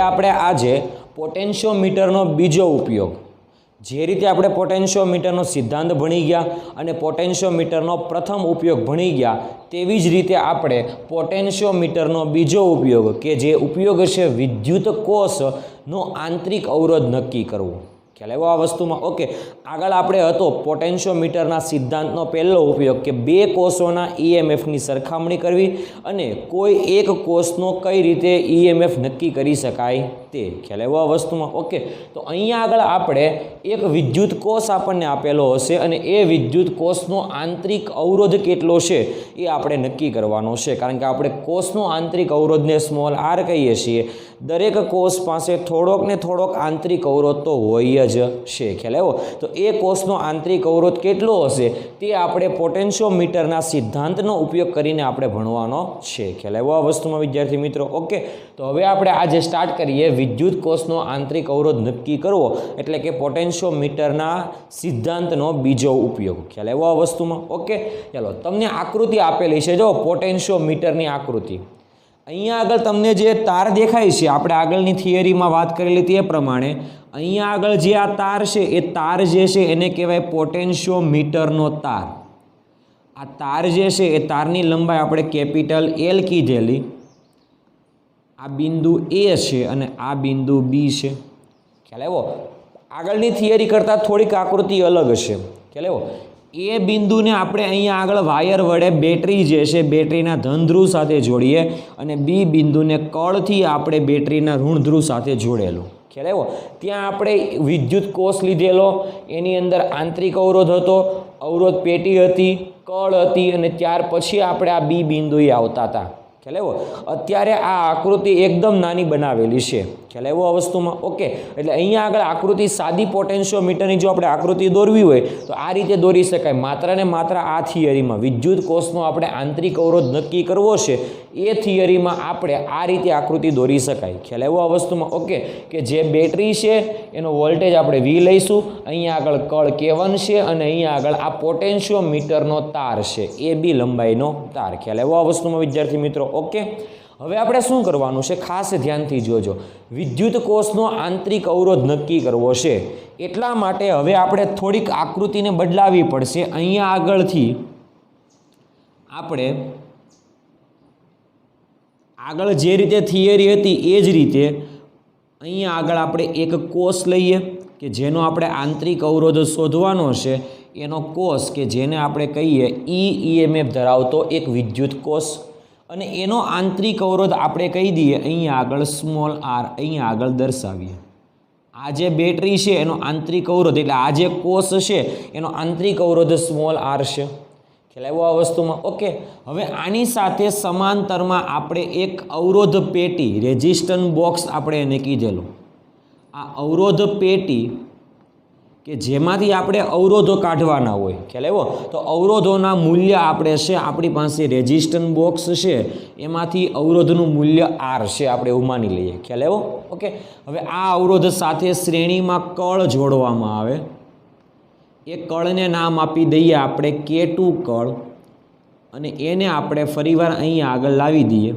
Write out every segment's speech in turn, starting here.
આપણે આજે પોટેન્શિયોમીટરનો બીજો ઉપયોગ, જે રીતે આપણે પોટેન્શિયોમીટરનો સિદ્ધાંત ભણી ગયા અને પોટેન્શિયોમીટરનો પ્રથમ ઉપયોગ ભણી ગયા, તેવી જ રીતે આપણે પોટેન્શિયોમીટરનો બીજો ઉપયોગ કે જે ઉપયોગ છે વિદ્યુત કોષનો આંતરિક અવરોધ નક્કી કરવો. ખ્યાલ આવ્યો આ વસ્તુમાં? ઓકે, આગળ આપણે હતો પોટેન્શિયોમીટરના સિદ્ધાંતનો પહેલો ઉપયોગ કે બે કોષોના ઈએમએફની સરખામણી કરવી અને કોઈ એક કોષનો કઈ રીતે ઈએમએફ નક્કી કરી શકાય તે. ખ્યાલ આવ્યો આ વસ્તુમાં? ઓકે, તો અહીંયા આગળ આપણે એક વિદ્યુત કોષ આપણને આપેલો હશે અને એ વિદ્યુત કોષનો આંતરિક અવરોધ કેટલો છે એ આપણે નક્કી કરવાનો છે, કારણ કે આપણે કોષનો આંતરિક અવરોધને સ્મોલ આર કહીએ છીએ. દરેક કોષ પાસે થોડોક ને થોડોક આંતરિક અવરોધ તો હોય જ છે. ખ્યાલ આવ્યો? તો એ કોષનો આંતરિક અવરોધ કેટલો હશે તે આપણે પોટેન્શિયોમીટરના સિદ્ધાંતનો ઉપયોગ કરીને આપણે ભણવાનો છે. ખ્યાલ આવ્યો આ વસ્તુમાં વિદ્યાર્થી મિત્રો? ઓકે, તો હવે આપણે આજે સ્ટાર્ટ કરીએ વિદ્યુત કોષનો આંતરિક અવરોધ નક્કી કરવો, એટલે કે પોટેન્શિયોમીટરના સિદ્ધાંતનો બીજો ઉપયોગ. ખ્યાલ આવ્યો આ વસ્તુમાં? ઓકે, ચાલો, તમને આકૃતિ આપેલી છે, જો પોટેન્શિયોમીટરની આકૃતિ. અહીંયા આગળ તમને જે તાર દેખાય છે, આપણે આગળની થિયરીમાં વાત કરેલી તે પ્રમાણે અહીંયા આગળ જે આ તાર છે એ તાર જે છે એને કહેવાય પોટેન્શિયોમીટરનો તાર. આ તાર જે છે એ તારની લંબાઈ આપણે કેપિટલ એલ કીધેલી. આ બિંદુ એ છે અને આ બિંદુ બી છે. ખ્યાલ આવ્યો? આગળની થિયરી કરતાં થોડીક આકૃતિ અલગ છે. ખ્યાલ આવ્યો? એ બિંદુને આપણે અહીંયા આગળ વાયર વડે બેટરી જે છે બેટરીના ધન ધ્રુવ સાથે જોડીએ અને બી બિંદુને કળથી આપણે બેટરીના ઋણ ધ્રુવ સાથે જોડેલું. ખ્યાલ આવ્યો? ત્યાં આપણે વિદ્યુત કોષ લીધેલો, એની અંદર આંતરિક અવરોધ હતો, અવરોધ પેટી હતી, કળ હતી અને ત્યાર પછી આપણે આ બી બિંદુએ આવતા હતા. ખ્યાલ આવ્યો? અત્યારે આ આકૃતિ એકદમ નાની બનાવેલી છે. ખ્યાલ આવ્યો આ વસ્તુમાં? ઓકે, એટલે અહીંયા આગળ આકૃતિ સાદી પોટેન્શિયોમીટરની જો આપણે આકૃતિ દોરવી હોય તો આ રીતે દોરી શકાય. માત્ર ને માત્ર આ થિયરીમાં વિદ્યુત કોષનો આપણે આંતરિક અવરોધ નક્કી કરવો છે એ થિયરીમાં આપણે આ રીતે આકૃતિ દોરી શકાય. ખ્યાલ આવ્યો આ વસ્તુમાં? ઓકે, કે જે બેટરી છે એનો વોલ્ટેજ આપણે વી લઈશું, અહીંયા આગળ કળ K1 છે અને અહીંયા આગળ આ પોટેન્શિયોમીટરનો તાર છે એ બી લંબાઈનો તાર. ખ્યાલ આવ્યો આ વસ્તુમાં વિદ્યાર્થી મિત્રો? ઓકે, હવે આપણે શું કરવાનું છે ખાસ ધ્યાનથી જોજો. વિદ્યુત કોષનો આંતરિક અવરોધ નક્કી કરવો છે, એટલા માટે હવે આપણે થોડીક આકૃતિને બદલાવી પડશે. અહીંયા આગળથી આપણે આગળ જે રીતે થિયરી હતી એ જ રીતે અહીંયા આગળ આપણે એક કોષ લઈએ કે જેનો આપણે આંતરિક અવરોધ શોધવાનો છે. એનો કોષ કે જેને આપણે કહીએ ઈએમએફ ધરાવતો એક વિદ્યુત કોષ, અને એનો આંતરિક અવરોધ આપણે કહી દઈએ અહીંયા આગળ સ્મોલ આર, અહીંયા આગળ દર્શાવીએ. આ જે બેટરી છે એનો આંતરિક અવરોધ, એટલે આ જે કોષ છે એનો આંતરિક અવરોધ સ્મોલ આર છે. ખ્યાલ આવ્યો આ વસ્તુમાં? ઓકે, હવે આની સાથે સમાંતરમાં આપણે એક અવરોધ પેટી રેઝિસ્ટન્સ બોક્સ આપણે એને કીધેલું. આ અવરોધ પેટી કે જેમાંથી આપણે અવરોધો કાઢવાના હોય. ખ્યાલ આવ્યો? તો અવરોધોના મૂલ્ય આપણે છે, આપણી પાસે રેઝિસ્ટન્સ બોક્સ છે એમાંથી અવરોધનું મૂલ્ય આર છે, આપણે એવું માની લઈએ. ખ્યાલ આવ્યો? ઓકે, હવે આ અવરોધ સાથે શ્રેણીમાં કળ જોડવામાં આવે. એ કળને નામ આપી દઈએ આપણે K2 કળ અને એને આપણે ફરીવાર અહીંયા આગળ લાવી દઈએ.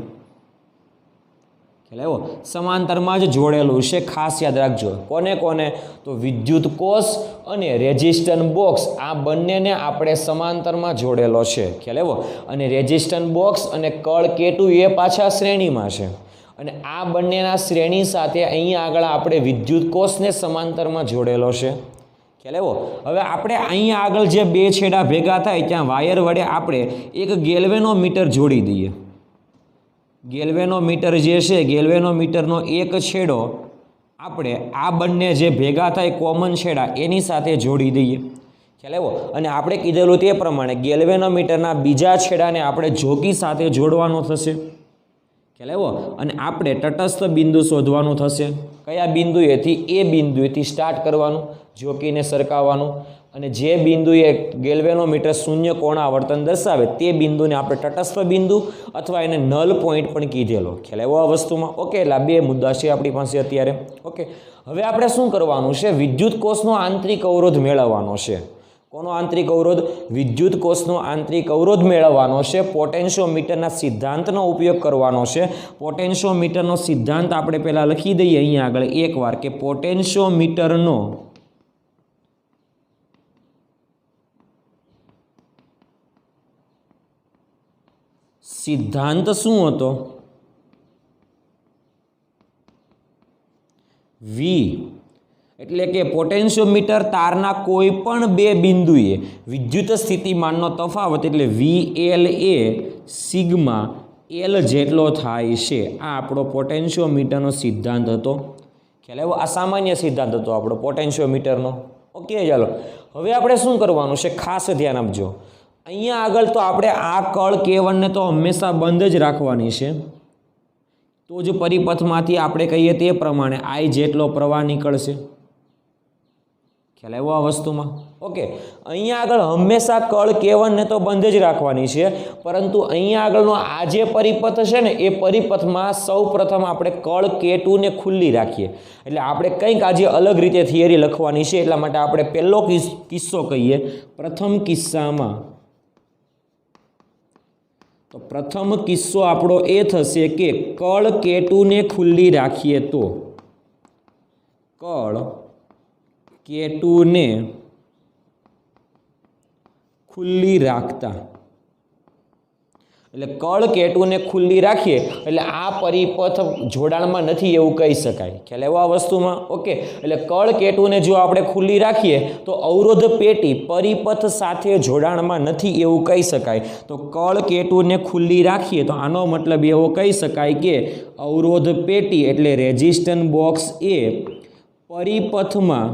ખ્યાલ આવ્યો? સમાંતરમાં જ જોડેલું છે, ખાસ યાદ રાખજો. કોને કોને? તો વિદ્યુત કોષ અને રેઝિસ્ટન્સ બોક્સ, આ બંનેને આપણે સમાંતરમાં જોડેલો છે. ખ્યાલ આવ્યો? અને રેઝિસ્ટન્સ બોક્સ અને કળ K2 એ પાછા શ્રેણીમાં છે અને આ બંનેના શ્રેણી સાથે અહીંયા આગળ આપણે વિદ્યુત કોષને સમાંતરમાં જોડેલો છે. ખ્યાલ આવ્યો? હવે આપણે અહીંયા આગળ જે બે છેડા ભેગા થાય ત્યાં વાયર વડે આપણે એક ગેલ્વેનોમીટર જોડી દઈએ. ગેલ્વેનોમીટર જે છે, ગેલ્વેનોમીટરનો એક છેડો આપણે આ બંને જે ભેગા થાય કોમન છેડા એની સાથે જોડી દઈએ. ખ્યાલ આવ્યો? અને આપણે કીધેલું તે પ્રમાણે ગેલ્વેનોમીટરના બીજા છેડાને આપણે જોકી સાથે જોડવાનો થશે. ખ્યાલ આવ્યો? અને આપણે તટસ્થ બિંદુ શોધવાનું થશે. કયા બિંદુએથી? એ બિંદુએથી સ્ટાર્ટ કરવાનું, જોકીને સરકાવવાનું અને જે બિંદુએ ગેલ્વેનોમીટર શૂન્ય કોણ આવર્તન દર્શાવે તે બિંદુને આપણે તટસ્થ બિંદુ અથવા એને નલ પોઈન્ટ પણ કીધેલો. ખ્યાલ આવ્યો આ વસ્તુમાં? ઓકે, એટલે આ બે મુદ્દા છે આપણી પાસે અત્યારે. ઓકે, હવે આપણે શું કરવાનું છે? વિદ્યુત કોષનો આંતરિક અવરોધ મેળવવાનો છે. કોનો આંતરિક અવરોધ? વિદ્યુત કોષનો આંતરિક અવરોધ મેળવવાનો છે, પોટેન્શિયોમીટરના સિદ્ધાંતનો ઉપયોગ કરવાનો છે. પોટેન્શિયોમીટરનો સિદ્ધાંત આપણે પહેલાં લખી દઈએ અહીંયા આગળ એકવાર કે પોટેન્શિયોમીટરનો સિદ્ધાંત શું હતો? વી એટલે કે પોટેન્શિયોમીટર તારના કોઈ પણ બે બિંદુએ વિદ્યુત સ્થિતિમાનનો તફાવત એટલે VL એ સિગ્મા L જેટલો થાય છે. આ આપણો પોટેન્શિયોમીટરનો સિદ્ધાંત હતો. ખ્યાલ આવ્યો? આ સામાન્ય સિદ્ધાંત હતો આપણો પોટેન્શિયોમીટરનો. ઓકે, ચાલો હવે આપણે શું કરવાનું છે ખાસ ધ્યાન આપજો. અહીંયા આગળ તો આપણે આ કળ K1 ને તો હંમેશા બંધ જ રાખવાની છે. તો જ પરિપથમાંથી આપણે કહીએ તે પ્રમાણે I જેટલો પ્રવાહ નીકળશે. ખ્યાલ આવ્યો આ વસ્તુમાં? ઓકે, અહીંયા આગળ હંમેશા કળ K1 ને તો બંધ જ રાખવાની છે, પરંતુ અહીંયા આગળનો આ જે પરિપથ છે ને એ પરિપથમાં સૌ પ્રથમ આપણે કળ K2 ને ખુલ્લી રાખીએ. એટલે આપણે કંઈક આજે અલગ રીતે થિયરી લખવાની છે, એટલા માટે આપણે પહેલો કિસ્સો કહીએ. પ્રથમ કિસ્સામાં તો પ્રથમ કિસ્સો આપણો એ થશે કે કળ K2 ને ખુલ્લી રાખીએ તો કળ K2 ને ખુલ્લી રાખતા એટલે કળ K2 ને ખુલ્લી રાખીએ એટલે આ પરિપથ જોડાણમાં નથી એવું કહી શકાય. ખ્યાલ આવ્યો આ વસ્તુમાં? ઓકે, એટલે કળ K2 ને જો આપણે ખુલ્લી રાખીએ તો અવરોધ પેટી પરિપથ સાથે જોડાણમાં નથી એવું કહી શકાય. તો કળ K2 ને ખુલ્લી રાખીએ તો આનો મતલબ એવો કહી શકાય કે અવરોધ પેટી એટલે રેઝિસ્ટન્સ બોક્સ એ પરિપથમાં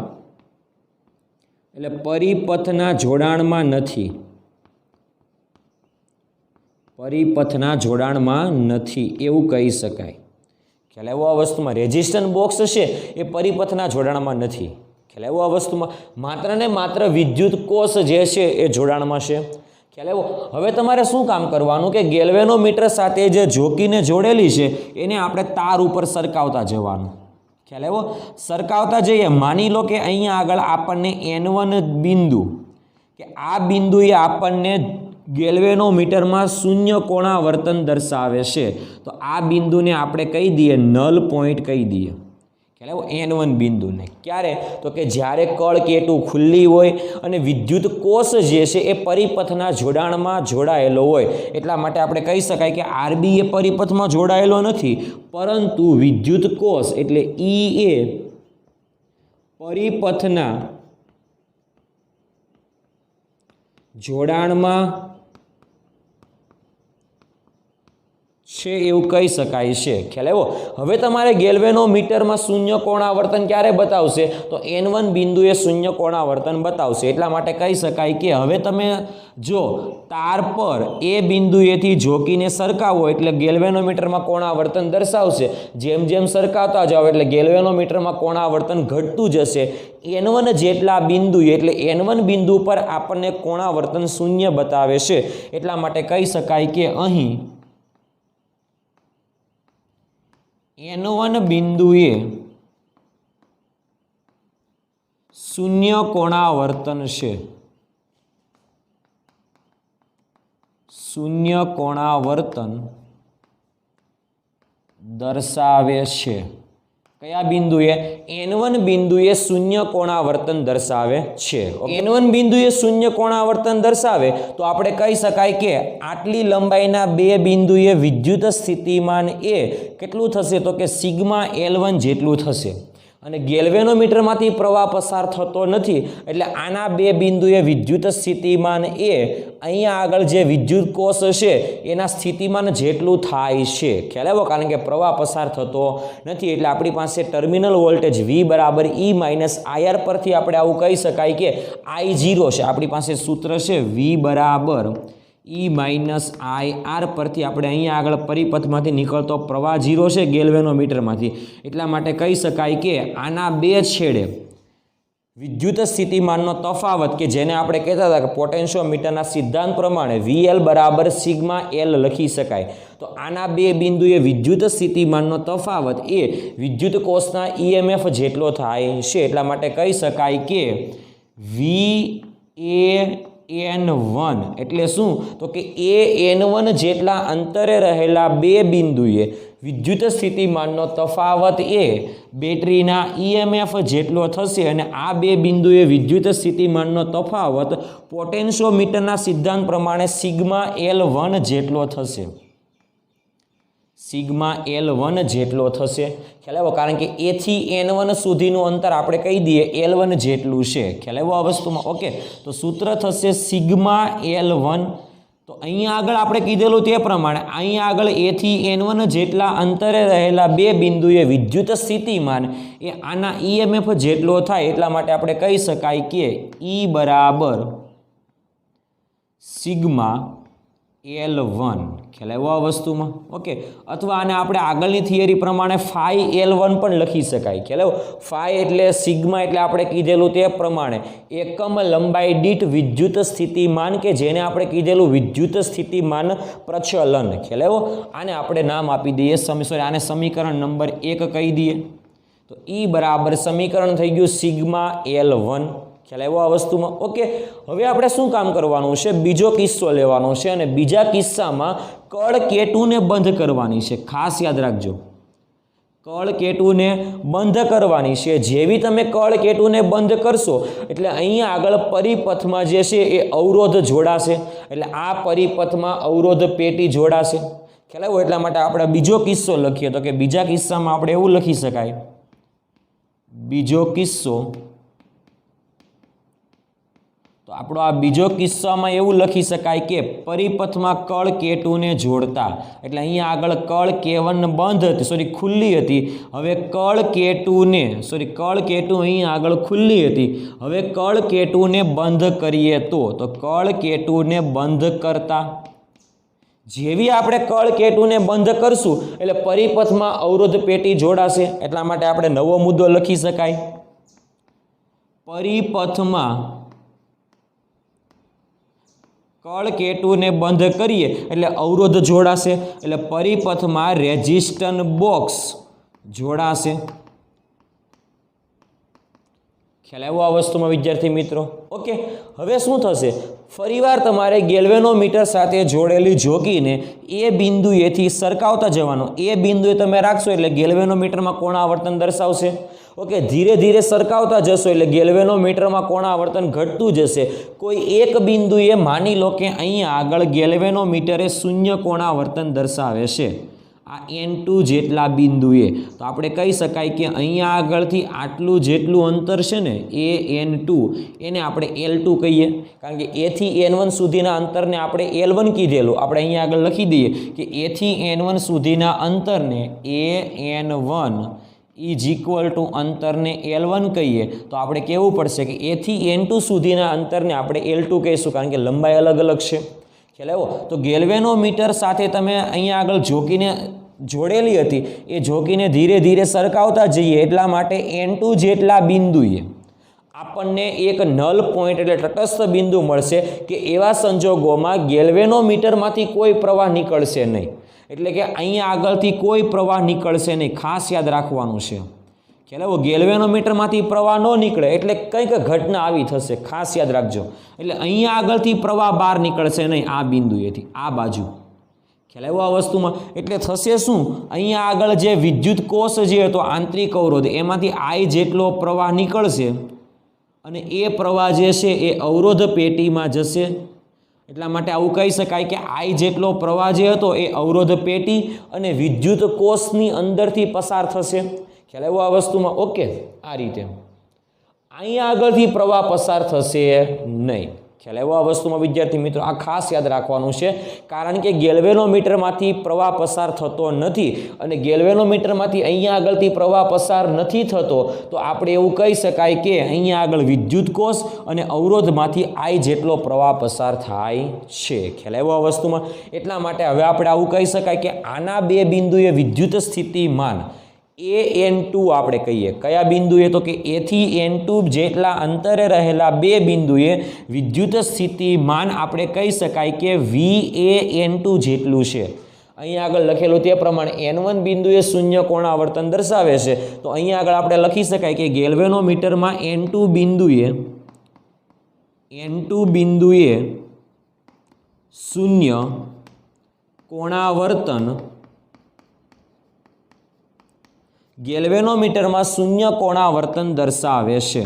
એટલે પરિપથના જોડાણમાં નથી. પરિપથના જોડાણમાં નથી એવું કહી શકાય. ખ્યાલ આવ્યો આ વસ્તુમાં? રેઝિસ્ટન્સ બોક્સ છે એ પરિપથના જોડાણમાં નથી. ખ્યાલ આવ્યો આ વસ્તુમાં? માત્ર ને માત્ર વિદ્યુત કોષ જે છે એ જોડાણમાં છે. ખ્યાલ આવ્યો? હવે તમારે શું કામ કરવાનું કે ગેલ્વેનોમીટર સાથે જે જોકીને જોડેલી છે એને આપણે તાર ઉપર સરકાવતા જવાનું. ખ્યાલ આવ્યો? સરકાવતા જઈએ. માની લો કે અહીંયા આગળ આપણને N1 બિંદુ કે આ બિંદુએ આપણને ગેલ્વેનોમીટરમાં શૂન્ય કોણાવર્તન દર્શાવે છે. તો આ બિંદુને આપણે કહી દઈએ નલ પોઈન્ટ કહી દઈએ. ખ્યાલ આવ્યો? N1 બિંદુને. ક્યારે? તો કે જ્યારે કળ K2 ખુલ્લી હોય અને વિદ્યુત કોષ જે છે એ પરિપથના જોડાણમાં જોડાયેલો હોય. એટલા માટે આપણે કહી શકાય કે RB એ પરિપથમાં જોડાયેલો નથી, પરંતુ વિદ્યુત કોષ એટલે E એ પરિપથના જોડાણમાં છે એવું કહી શકાય છે. ખ્યાલ આવ્યો? હવે તમારે ગેલ્વેનોમીટરમાં શૂન્ય કોણાવર્તન ક્યારે બતાવશે? તો N1 બિંદુએ શૂન્ય કોણાવર્તન બતાવશે. એટલા માટે કહી શકાય કે હવે તમે જો તાર પર એ બિંદુએથી જોકીને સરકાવો એટલે ગેલ્વેનોમીટરમાં કોણાવર્તન દર્શાવશે. જેમ જેમ સરકાવતા જાઓ એટલે ગેલ્વેનોમીટરમાં કોણાવર્તન ઘટતું જશે. N1 જેટલા બિંદુ એટલે N1 બિંદુ પર આપણને કોણાવર્તન શૂન્ય બતાવે છે. એટલા માટે કહી શકાય કે અહીં N1 બિંદુએ શૂન્ય કોણાવર્તન છે. શૂન્ય કોણાવર્તન દર્શાવે છે. કયા બિંદુએ? N1 બિંદુએ શૂન્ય કોણાવર્તન દર્શાવે છે. N1 બિંદુએ શૂન્ય કોણાવર્તન દર્શાવે તો આપણે કહી શકાય કે આટલી લંબાઈના બે બિંદુએ વિદ્યુત સ્થિતિમાન એ કેટલું થશે? તો કે સિગ્મા L1 જેટલું થશે. અને ગેલ્વેનોમીટરમાંથી પ્રવાહ પસાર થતો નથી એટલે આના બે બિંદુએ વિદ્યુત સ્થિતિમાન એ અહીંયા આગળ જે વિદ્યુત કોષ છે એના સ્થિતિમાન જેટલું થાય છે. ખ્યાલ આવ્યો? કારણ કે પ્રવાહ પસાર થતો નથી એટલે આપણી પાસે ટર્મિનલ વોલ્ટેજ V બરાબર E માઇનસ IR પરથી આપણે આવું કહી શકાય કે I0 છે. આપણી પાસે સૂત્ર છે V બરાબર E માઇનસ IR પરથી આપણે અહીંયા આગળ પરિપથમાંથી નીકળતો પ્રવાહ 0 છે ગેલ્વેનોમીટરમાંથી. એટલા માટે કહી શકાય કે આના બે છેડે વિદ્યુત સ્થિતિમાનનો તફાવત કે જેને આપણે કહેતા હતા કે પોટેન્શિયોમીટરના સિદ્ધાંત પ્રમાણે VL બરાબર સિગ્મા L લખી શકાય. તો આના બે બિંદુએ વિદ્યુત સ્થિતિમાનનો તફાવત એ વિદ્યુત કોષના EMF જેટલો થાય છે. એટલા માટે કહી શકાય કે V AN1 એટલે શું તો કે AN1 જેટલા અંતરે રહેલા બે બિંદુએ વિદ્યુત સ્થિતિમાનનો તફાવત એ બેટરીના EMF જેટલો થશે અને આ બે બિંદુએ વિદ્યુત સ્થિતિમાનનો તફાવત પોટેન્શિયોમીટરના સિદ્ધાંત પ્રમાણે સિગ્મા L1 જેટલો થશે. સિગ્મા L1 જેટલો થશે. ખ્યાલ આવ્યો? કારણ કે A થી N1 સુધીનું અંતર આપણે કહી દઈએ L1 જેટલું છે. ખ્યાલ આવ્યો આ વસ્તુમાં? ઓકે, તો સૂત્ર થશે સિગ્મા L1. તો અહીંયા આગળ આપણે કીધેલું તે પ્રમાણે અહીંયા આગળ A થી N1 જેટલા અંતરે રહેલા બે બિંદુએ વિદ્યુત સ્થિતિમાન એ આના EMF જેટલો થાય એટલા માટે આપણે કહી શકાય કે E બરાબર સિગ્મા L1. ખ્યાલ આવ્યો આ વસ્તુમાં? ઓકે, અથવા આને આપણે આગળની થિયરી પ્રમાણે ફાઈ L1 પણ લખી શકાય. ખ્યાલ આવ્યો? ફાઈ એટલે સિગ્મા એટલે આપણે કીધેલું તે પ્રમાણે એકમ લંબાઈ દીઠ વિદ્યુત સ્થિતિમાન કે જેને આપણે કીધેલું વિદ્યુત સ્થિતિમાન પ્રચલન. ખ્યાલ આવ્યો? આને આપણે નામ આપી દઈએ આને સમીકરણ નંબર 1 કહી દઈએ. તો E બરાબર સમીકરણ થઈ ગયું સિગ્મા L1. ખ્યાલ આવ્યો આ વસ્તુમાં? ઓકે, હવે આપણે શું કામ કરવાનું છે? બીજો કિસ્સો લેવાનો છે અને બીજા કિસ્સામાં કળ K2ને બંધ કરવાની છે. ખાસ યાદ રાખજો, કળ K2ને બંધ કરવાની છે. જેવી તમે કળ K2ને બંધ કરશો એટલે અહીંયા આગળ પરિપથમાં જે છે એ અવરોધ જોડાશે. એટલે આ પરિપથમાં અવરોધ પેટી જોડાશે. ખ્યાલ આવ્યો? એટલા માટે આપણે બીજો કિસ્સો લખીએ તો કે બીજા કિસ્સામાં આપણે એવું લખી શકાય, બીજો કિસ્સો. તો આપણો આ બીજો કિસ્સામાં એવું લખી શકાય કે પરિપથમાં કળ K2ને જોડતા. એટલે અહીંયા આગળ કળ K1 બંધ હતી, ખુલ્લી હતી. હવે કળ K2 અહીંયા આગળ ખુલ્લી હતી. હવે કળ K2ને બંધ કરીએ તો કળ K2ને બંધ કરતા જેવી આપણે કળ K2ને બંધ કરશું એટલે પરિપથમાં અવરોધ પેટી જોડાશે. એટલા માટે આપણે નવો મુદ્દો લખી શકાય, પરિપથમાં કળ K2ને બંધ કરીએ એટલે અવરોધ જોડાશે. એટલે પરિપથમાં રેઝિસ્ટન્સ બોક્સ જોડાશે. ખ્યાલ આવ્યો આ વસ્તુમાં વિદ્યાર્થી મિત્રો? ઓકે, હવે શું થશે? ફરીવાર તમારે ગેલ્વેનોમીટર સાથે જોડેલી જોગીને એ બિંદુએથી સરકાવતા જવાનું. એ બિંદુએ તમે રાખશો એટલે ગેલ્વેનોમીટરમાં કોણાવર્તન દર્શાવશે. ઓકે, ધીરે ધીરે સરકાવતા જશો એટલે ગેલ્વેનોમીટરમાં કોણાવર્તન ઘટતું જશે. કોઈ એક બિંદુએ માની લો કે અહીંયા આગળ ગેલ્વેનોમીટરે શૂન્ય કોણાવર્તન દર્શાવે છે આ N2 જેટલા બિંદુએ. તો આપણે કહી શકાય કે અહીંયા આગળથી આટલું જેટલું અંતર છે ને એ N2, એને આપણે L2 કહીએ. કારણ કે A થી N1 સુધીના અંતરને આપણે L1 કીધેલું. આપણે અહીંયા આગળ લખી દઈએ કે A થી N1 સુધીના અંતરને AN1 ઇઝ ઇક્વલ ટુ અંતરને L1 કહીએ. તો આપણે કહેવું પડશે કે A થી N2 સુધીના અંતરને આપણે L2 કહીશું, કારણ કે લંબાઈ અલગ અલગ છે. ખ્યાલ આવ્યો? તો ગેલ્વેનોમીટર સાથે તમે અહીંયા આગળ જોકીને જોડેલી હતી એ જોકીને ધીરે ધીરે સરકાવતા જઈએ એટલા માટે N2 જેટલા બિંદુએ આપણને એક નલ પોઈન્ટ એટલે તટસ્થ બિંદુ મળશે કે એવા સંજોગોમાં ગેલ્વેનોમીટરમાંથી કોઈ પ્રવાહ નીકળશે નહીં. એટલે કે અહીંયા આગળથી કોઈ પ્રવાહ નીકળશે નહીં. ખાસ યાદ રાખવાનું છે. ખ્યાલ આવ્યો? ગેલ્વેનોમીટરમાંથી પ્રવાહ ન નીકળે એટલે કંઈક ઘટના આવી થશે. ખાસ યાદ રાખજો. એટલે અહીંયા આગળથી પ્રવાહ બહાર નીકળશે નહીં આ બિંદુએથી આ બાજુ. ખ્યાલ આવ્યો આ વસ્તુમાં? એટલે થશે શું? અહીંયા આગળ જે વિદ્યુત કોષ જે હતો આંતરિક અવરોધ એમાંથી I જેટલો પ્રવાહ નીકળશે અને એ પ્રવાહ જે છે એ અવરોધ પેટીમાં જશે. એટલા માટે આવું કહી શકાય કે I જેટલો પ્રવાહ જે હતો એ અવરોધ પેટી અને વિદ્યુત કોષની અંદરથી પસાર થશે. ખ્યાલ આવ્યો આ વસ્તુમાં? ઓકે, આ રીતે અહીંયા આગળથી પ્રવાહ પસાર થશે નહીં. ખ્યાલ આવ્યો આ વસ્તુમાં વિદ્યાર્થી મિત્રો? આ ખાસ યાદ રાખવાનું છે, કારણ કે ગેલ્વેનોમીટરમાંથી પ્રવાહ પસાર થતો નથી અને ગેલ્વેનોમીટરમાંથી અહીંયા આગળથી પ્રવાહ પસાર નથી થતો તો આપણે એવું કહી શકાય કે અહીંયા આગળ વિદ્યુત કોષ અને અવરોધમાંથી I જેટલો પ્રવાહ પસાર થાય છે. ખ્યાલ આવ્યો આ વસ્તુમાં? એટલા માટે હવે આપણે આવું કહી શકાય કે આના બે બિંદુએ વિદ્યુત સ્થિતિમાન AN2 આપણે કહીએ. કયા બિંદુએ? તો કે A થી N2 જેટલા અંતરે રહેલા બે બિંદુએ વિદ્યુત સ્થિતિમાન આપણે કહી શકાય કે VAN2 જેટલું છે. અહીંયા આગળ લખેલું તે પ્રમાણે N1 બિંદુએ શૂન્ય કોણાવર્તન દર્શાવે છે. તો અહીંયા આગળ આપણે લખી શકાય કે ગેલ્વેનોમીટરમાં N2 બિંદુએ N2 બિંદુએ શૂન્ય કોણાવર્તન ગેલ્વેનોમીટરમાં શૂન્ય કોણાવર્તન દર્શાવે છે.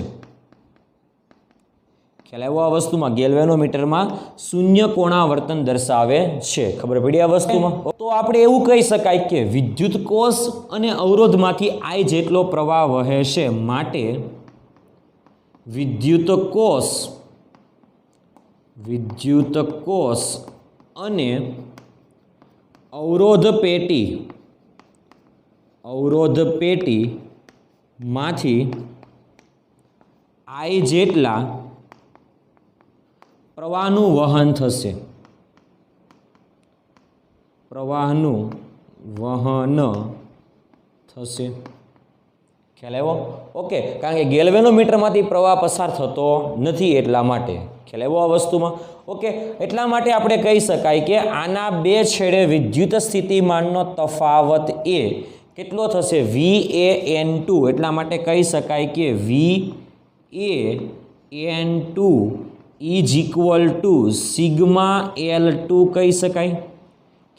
ખ્યાલ આવ્યો આ વસ્તુમાં? ગેલ્વેનોમીટરમાં શૂન્ય કોણાવર્તન દર્શાવે છે. ખબર પડી આ વસ્તુમાં? તો આપણે એવું કહી શકાય કે વિદ્યુત કોષ અને અવરોધમાંથી I જેટલો પ્રવાહ વહે છે, માટે વિદ્યુત કોષ અને અવરોધ પેટીમાંથી I જેટલા પ્રવાહનું વહન થશે. ખ્યાલ આવ્યો? ઓકે, કારણ કે ગેલ્વેનોમીટરમાંથી પ્રવાહ પસાર થતો નથી એટલા માટે. ખ્યાલ આવ્યો આ વસ્તુમાં? ઓકે, એટલા માટે આપણે કહી શકાય કે આના બે છેડે વિદ્યુત સ્થિતિમાનનો તફાવત એ કેટલો થશે? VAN2. એટલા માટે કહી શકાય કે VAN2 is equal to sigma L2 કહી શકાય.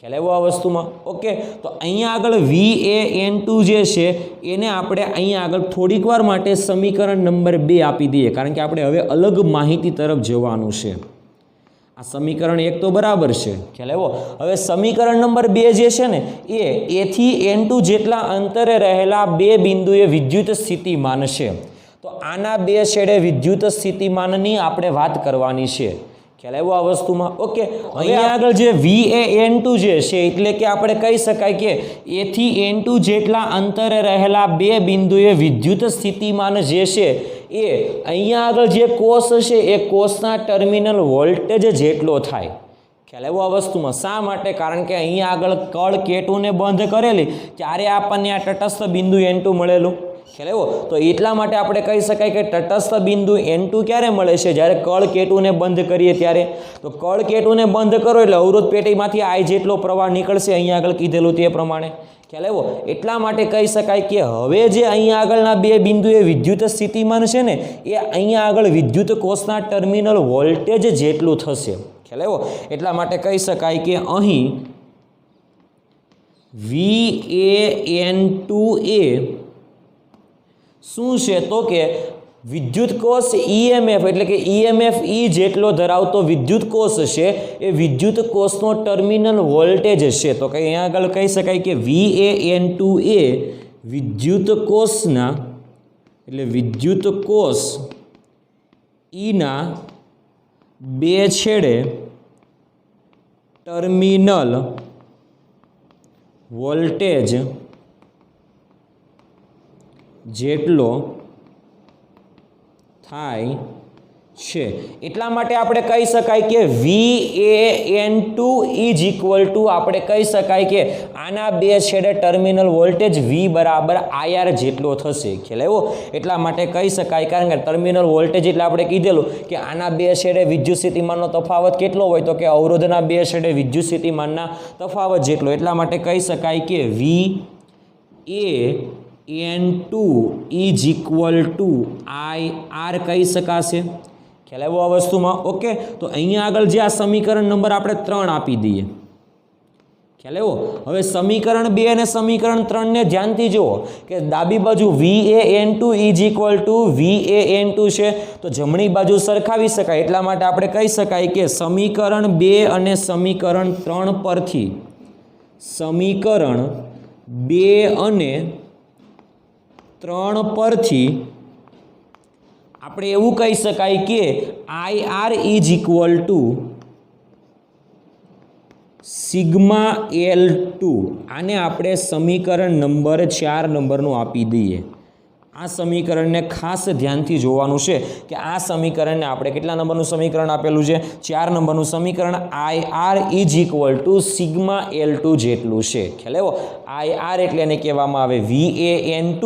ખ્યાલ આવ્યો આ વસ્તુમાં? ઓકે, તો અહીંયા આગળ VAN2 જે છે એને આપણે અહીંયા આગળ થોડીક વાર માટે સમીકરણ નંબર 2 આપી દઈએ, કારણ કે આપણે હવે અલગ માહિતી તરફ જવાનું છે. આ સમીકરણ 1 તો બરાબર છે. ખ્યાલ આવ્યો? હવે સમીકરણ નંબર 2 જે છે ને એ A થી N2 જેટલા અંતરે રહેલા બે બિંદુએ વિદ્યુત સ્થિતિમાન છે. તો આના બે છેડે વિદ્યુત સ્થિતિમાનની આપણે વાત કરવાની છે. ખ્યાલ આવ્યો આ વસ્તુમાં? ઓકે, અહીંયા આગળ જે VAN2 જે છે એટલે કે આપણે કહી શકાય કે A થી N2 જેટલા અંતરે રહેલા બે બિંદુએ વિદ્યુત સ્થિતિમાન જે છે એ અહીંયા આગળ જે કોષ છે એ કોષના ટર્મિનલ વોલ્ટેજ જેટલો થાય. ખ્યાલ આવ્યો આ વસ્તુમાં? શા માટે? કારણ કે અહીંયા આગળ કળ K2ને બંધ કરેલી ત્યારે આપણને આ તટસ્થ બિંદુ N2 મળેલું. ખ્યાલ આવ્યો? તો એટલા માટે આપણે કહી શકાય કે તટસ્થ બિંદુ N2 ક્યારે મળે છે? જ્યારે કળ K2ને બંધ કરીએ ત્યારે. તો કળ K2ને બંધ કરો એટલે અવરોધ પેટીમાંથી I જેટલો પ્રવાહ નીકળશે, અહીંયા આગળ કીધેલું તે પ્રમાણે. ખ્યાલ આવ્યો? એટલા માટે કહી શકાય કે હવે જે અહીંયા આગળના બે બિંદુએ વિદ્યુત સ્થિતિમાન છે ને એ અહીંયા આગળ વિદ્યુત કોષના ટર્મિનલ વોલ્ટેજ જેટલું થશે. ખ્યાલ આવ્યો? એટલા માટે કહી શકાય કે અહીં VAN2 એ શું છે? તો કે વિદ્યુત કોષ EMF એટલે કે EMF E જેટલો ધરાવતો વિદ્યુત કોષ છે એ વિદ્યુત કોષનો ટર્મિનલ વોલ્ટેજ છે. તો કંઈ અહીંયા આગળ કહી શકાય કે VAN2 એ વિદ્યુત કોષના એટલે વિદ્યુત કોષ Eના બે છેડે ટર્મિનલ વોલ્ટેજ જેટલો થાય છે. એટલા માટે આપણે કહી શકાય કે VAN2 ઇઝ ઇક્વલ ટુ આપણે કહી શકાય કે આના બે છેડે ટર્મિનલ વોલ્ટેજ V બરાબર IR જેટલો થશે. ખ્યાલ આવ્યો? એટલા માટે કહી શકાય કારણ કે ટર્મિનલ વોલ્ટેજ એટલે આપણે કીધેલું કે આના બે છેડે વિદ્યુત સ્થિતિમાનનો તફાવત કેટલો હોય? તો કે અવરોધના બે છેડે વિદ્યુત સ્થિતિમાનના તફાવત જેટલો. એટલા માટે કહી શકાય કે VAN2 is equal two IR કહી શકાશે. ખ્યાલ આવ્યો આ વસ્તુમાં? ઓકે, તો અહીંયા આગળ જે આ સમીકરણ નંબર આપણે 3 આપી દઈએ. ખ્યાલ આવ્યો? હવે સમીકરણ 2 અને સમીકરણ 3 ને ધ્યાનથી જુઓ કે ડાબી બાજુ VAN2 is equal two VAN2 છે તો જમણી બાજુ સરખાવી શકાય. એટલા માટે આપણે કહી શકાય કે સમીકરણ 2 અને સમીકરણ 3 પરથી સમીકરણ 2 અને 3 પરથી આપણે એવું કહી શકાય કે IR is equal to sigma L2. આને આપણે સમીકરણ નંબર 4 નંબરનું આપી દઈએ. આ સમીકરણને ખાસ ધ્યાનથી જોવાનું છે કે આ સમીકરણને આપણે કેટલા નંબરનું સમીકરણ આપેલું છે? 4 નંબરનું સમીકરણ. IR is equal to sigma L2 જેટલું છે. ખ્યાલ આવ્યો? IR એટલે એને કહેવામાં આવે VAN2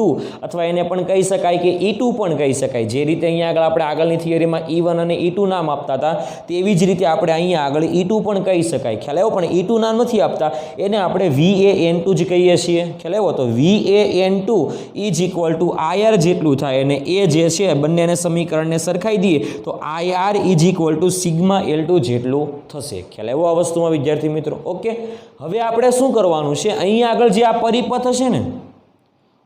અથવા એને પણ કહી શકાય કે E2 પણ કહી શકાય. જે રીતે અહીંયા આગળ આપણે આગળની થિયરીમાં E1 અને E2 નામ આપતા હતા તેવી જ રીતે આપણે અહીંયા આગળ E2 પણ કહી શકાય. ખ્યાલ આવ્યો? પણ E2 નામ નથી આપતા, એને આપણે VAN2 જ કહીએ છીએ. ખ્યાલ આવ્યો? તો VAN2 is equal two IR જેટલું થાય અને એ જે છે બંનેને સમીકરણને સરખાઈ દઈએ તો IR = સિગ્મા L2 જેટલું થશે. ખ્યાલ આવ્યો આ વસ્તુમાં વિદ્યાર્થી મિત્રો? ઓકે, હવે આપણે શું કરવાનું છે, અહીંયા આગળ જે આ પરિપથ હશે ને,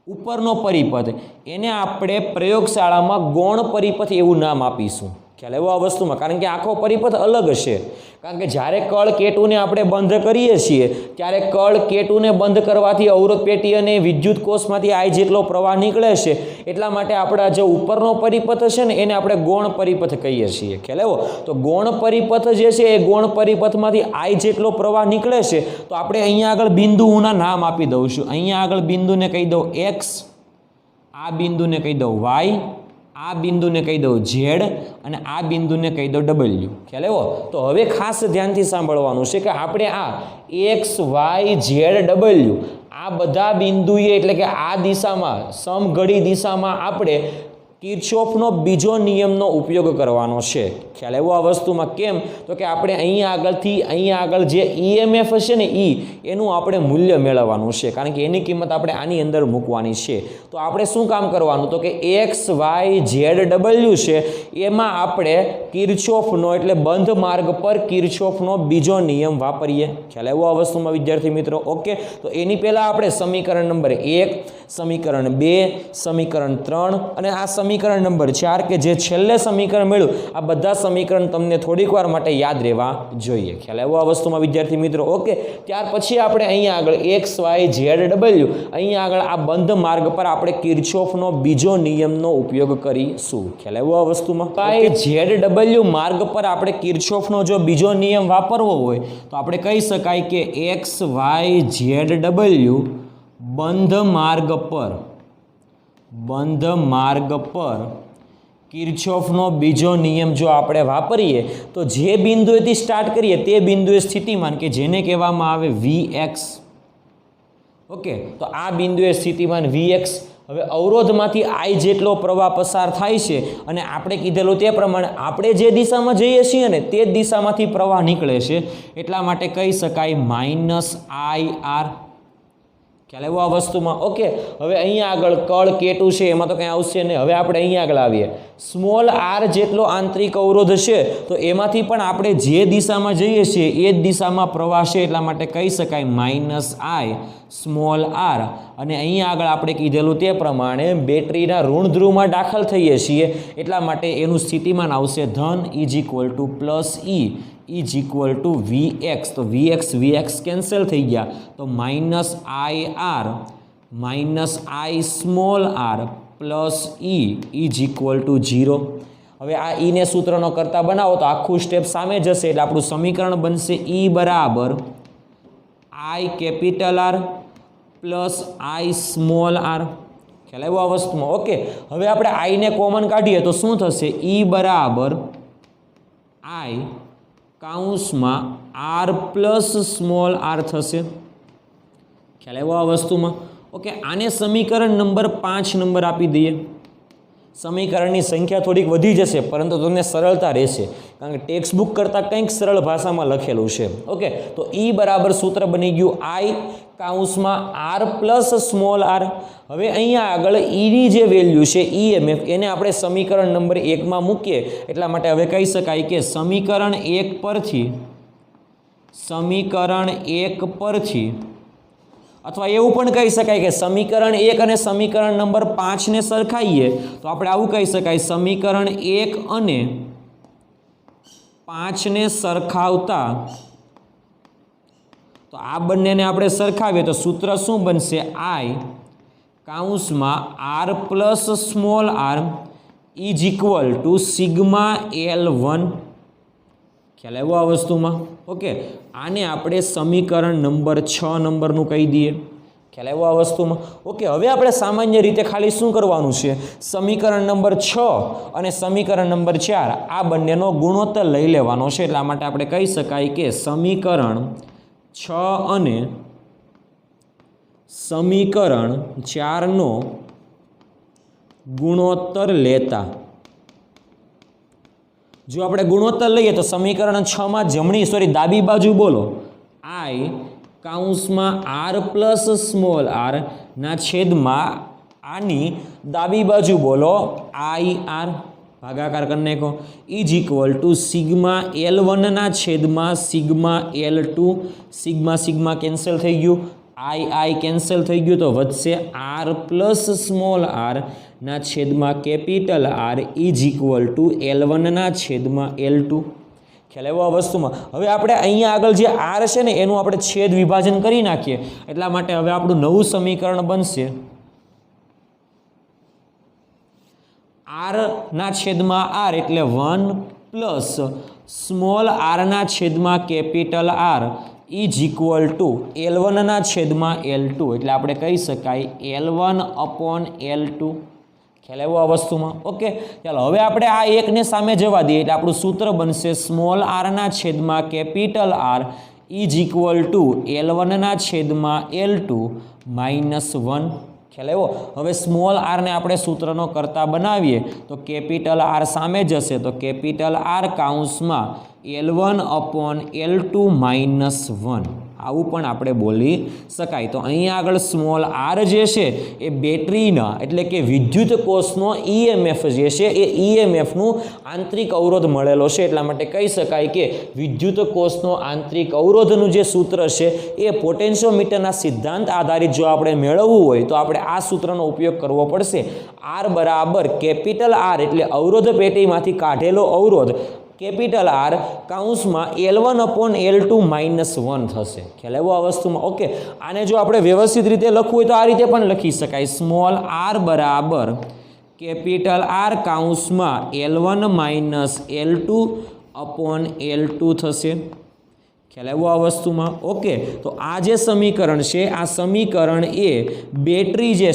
ઉપરનો પરિપથ, એને આપણે પ્રયોગશાળામાં ગૌણ પરિપથ એવું નામ આપીશું. ખ્યાલ આવ્યો આ વસ્તુમાં? કારણ કે આખો પરિપથ અલગ હશે. કારણ કે જ્યારે કળ K2ને આપણે બંધ કરીએ છીએ ત્યારે કળ K2ને બંધ કરવાથી અવરોધ પેટી અને વિદ્યુત કોષમાંથી I જેટલો પ્રવાહ નીકળે છે. એટલા માટે આપણા જે ઉપરનો પરિપથ છે ને એને આપણે ગૌણ પરિપથ કહીએ છીએ. ખ્યાલ આવ્યો? તો ગૌણ પરિપથ જે છે એ ગૌણ પરિપથમાંથી I જેટલો પ્રવાહ નીકળે છે. તો આપણે અહીંયા આગળ બિંદુઓના નામ આપી દઉં છું. અહીંયા આગળ બિંદુને કહી દઉં X, આ બિંદુને કહી દઉં Y, આ બિંદુને કહી દઉં Z અને આ બિંદુને કહી દઉં W. ખ્યાલ આવ્યો? તો હવે ખાસ ધ્યાનથી સાંભળવાનું છે કે આપણે આ X, Y, Z, W આ બધા બિંદુએ એટલે કે આ દિશામાં સમઘડી દિશામાં આપણે કિર્ચોફનો બીજો નિયમનો ઉપયોગ કરવાનો છે. ખ્યાલ આવ્યો આ વસ્તુમાં? કેમ? તો કે આપણે અહીંયા આગળ જે EMF હશે ને એનું આપણે મૂલ્ય મેળવવાનું છે. કારણ કે એની કિંમત આપણે આની અંદર મૂકવાની છે. તો આપણે શું કામ કરવાનું? તો કે X, Y, Z, W છે એમાં આપણે કિર્ચોફનો એટલે બંધ માર્ગ પર કિર્ચોફનો બીજો નિયમ વાપરીએ. ખ્યાલ આવ્યો આ વસ્તુમાં વિદ્યાર્થી મિત્રો? ઓકે, તો એની પહેલાં આપણે સમીકરણ નંબર 1, સમીકરણ 2, સમીકરણ 3 અને આ સમીકરણ નંબર 4 કે જે છેલ્લે સમીકરણ મળ્યું, આ બધા સમીકરણ તમને થોડીક વાર માટે યાદ રહેવા જોઈએ. ખ્યાલ આવ્યો આ વસ્તુમાં વિદ્યાર્થી મિત્રો? ઓકે, ત્યાર પછી આપણે અહીંયા આગળ X, Y, Z, W અહીંયા આગળ આ બંધ માર્ગ પર આપણે કિર્ચોફનો બીજો નિયમનો ઉપયોગ કરીશું. ખ્યાલ આવ્યો આ વસ્તુમાં? Y, Z, W માર્ગ પર આપણે કિર્ચોફનો જો બીજો નિયમ વાપરવો હોય તો આપણે કહી શકાય કે X, Y, Z, W બંધ માર્ગ પર કિર્ચોફનો બીજો નિયમ જો આપણે વાપરીએ તો જે બિંદુએથી સ્ટાર્ટ કરીએ તે બિંદુએ સ્થિતિમાન કે જેને કહેવામાં આવે Vx. ઓકે, તો આ બિંદુએ સ્થિતિમાન Vx. હવે અવરોધમાંથી I જેટલો પ્રવાહ પસાર થાય છે અને આપણે કીધેલું તે પ્રમાણે આપણે જે દિશામાં જઈએ છીએ ને તે જ દિશામાંથી પ્રવાહ નીકળે છે. એટલા માટે કહી શકાય -IR. ખ્યાલ આવ્યો આ વસ્તુમાં? ઓકે, હવે અહીંયા આગળ કળ K2 છે એમાં તો કંઈ આવશે નહીં. હવે આપણે અહીંયા આગળ આવીએ, સ્મોલ r જેટલો આંતરિક અવરોધ છે તો એમાંથી પણ આપણે જે દિશામાં જઈએ છીએ એ જ દિશામાં પ્રવાહ છે. એટલા માટે કહી શકાય -I સ્મોલ r. અને અહીંયા આગળ આપણે કીધેલું તે પ્રમાણે બેટરીના ઋણ ધ્રુવમાં દાખલ થઈએ છીએ એટલા માટે એનું સ્થિતિમાન આવશે ધન =+E =Vx. તો Vx કેન્સલ થઈ ગયા તો -IR -I small r +E =0. હવે આ ને સૂત્રનો કરતા બનાવો તો આખું સ્ટેપ સામે જશે એટલે આપણું સમીકરણ બનશે E બરાબર I capital R plus I small r. ખ્યાલ આવ્યો આ વસ્તુમાં? ઓકે, હવે આપણે I ને કોમન કાઢીએ તો શું થશે? E બરાબર I કૌંસમાં R પ્લસ સ્મોલ r થશે. ખ્યાલ આવ્યો આ વસ્તુમાં? ઓકે, આને સમીકરણ નંબર 5 નંબર આપી દઈએ. સમીકરણની સંખ્યા થોડીક વધી જશે પરંતુ તમને સરળતા રહેશે કારણ કે ટેક્સ્ટ બુક કરતાં કંઈક સરળ ભાષામાં લખેલું છે. ઓકે, તો E બરાબર સૂત્ર બની ગયું I કૌંસમાં R પ્લસ સ્મોલ r. હવે અહીંયા આગળ Eની જે વેલ્યુ છે EMF એને આપણે સમીકરણ નંબર 1માં મૂકીએ એટલા માટે હવે કહી શકાય કે સમીકરણ 1 પરથી અથવા એવું પણ કહી શકાય કે સમીકરણ 1 અને સમીકરણ નંબર 5 ને સરખાઈએ તો આપણે આવું કહી શકાય, સમીકરણ 1 અને 5 ને સરખાવતા તો આ બંનેને આપણે સરખાવીએ તો સૂત્ર શું બનશે? I કૌંસમાં R plus small r sigma L1. ખ્યાલ આવ્યો આ વસ્તુમાં? ઓકે, આને આપણે સમીકરણ નંબર 6 નંબરનું કહી દઈએ. ખ્યાલ આવ્યો આ વસ્તુમાં? ઓકે, હવે આપણે સામાન્ય રીતે ખાલી શું કરવાનું છે? સમીકરણ નંબર 6 અને સમીકરણ નંબર 4 આ બંનેનો ગુણોત્તર લઈ લેવાનો છે. એટલા માટે આપણે કહી શકાય કે સમીકરણ 6 અને સમીકરણ 4નો ગુણોત્તર લેતા જો આપણે ગુણોત્તર લઈએ તો સમીકરણ 6માં ડાબી બાજુ બોલો I કૌંસમાં R પ્લસ સ્મોલ r ના છેદમાં આની ડાબી બાજુ બોલો આઈ આર ભાગાકાર કરી નાખો is equal to sigma L1 છેદમાં સિગ્મા L2 સિગ્મા કેન્સલ થઈ ગયું આઈ કેન્સલ થઈ ગયું તો વધશે આર પ્લસ સ્મોલ આર ના છેદમાં capital R is equal to L1 છેદમાં L2 ખ્યાલ આવ્યો આ વસ્તુમાં હવે આપણે અહીંયા આગળ જે આર છે ને એનું આપણે છેદ વિભાજન કરી નાખીએ એટલા માટે હવે આપણું નવું સમીકરણ બનશે આર ના છેદમાં આર એટલે 1 પ્લસ સ્મોલ આર ના છેદમાં capital R is equal to L1 ના છેદમાં L2 એટલે આપણે કહી શકાય L1 અપોન L2 ખ્યાલ આવ્યો આ વસ્તુમાં ઓકે ચાલો હવે આપણે આ એકને સામે જવા દઈએ એટલે આપણું સૂત્ર બનશે સ્મોલ આર ના છેદમાં capital R is equal to L1 ના છેદમાં L2 માઇનસ 1 ખ્યાલ આવ્યો હવે સ્મોલ આરને આપણે સૂત્રનો કરતા બનાવીએ તો કેપિટલ આર સામે જશે તો કેપિટલ આર કાઉન્સમાં L1 અપોન L2 માઇનસ 1 આવું પણ આપણે બોલી શકાય તો અહીંયા આગળ સ્મોલ આર જે છે એ બેટરીના એટલે કે વિદ્યુત કોષનો EMF જે છે એ EMFનું આંતરિક અવરોધ મળેલો છે એટલા માટે કહી શકાય કે વિદ્યુત કોષનો આંતરિક અવરોધનું જે સૂત્ર છે એ પોટેન્શિયોમીટરના સિદ્ધાંત આધારિત જો આપણે મેળવવું હોય તો આપણે આ સૂત્રનો ઉપયોગ કરવો પડશે આર બરાબર કેપિટલ આર એટલે અવરોધ પેટીમાંથી કાઢેલો અવરોધ કેપિટલ આર કાઉન્સમાં L1 અપોન L2 માઇનસ 1 થશે ખ્યાલ આવ્યો આ વસ્તુમાં ઓકે આને જો આપણે વ્યવસ્થિત રીતે લખવું હોય તો આ રીતે પણ લખી શકાય સ્મોલ આર બરાબર કેપિટલ આર કાઉન્સમાં L1 minus L2 upon L2 થશે ખ્યાલ આવ્યો આ વસ્તુમાં ઓકે તો આ જે સમીકરણ છે આ સમીકરણ એ બેટરી જે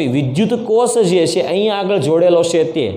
વિદ્યુત કોષ જે છે અહીંયા આગળ જોડેલો છે તે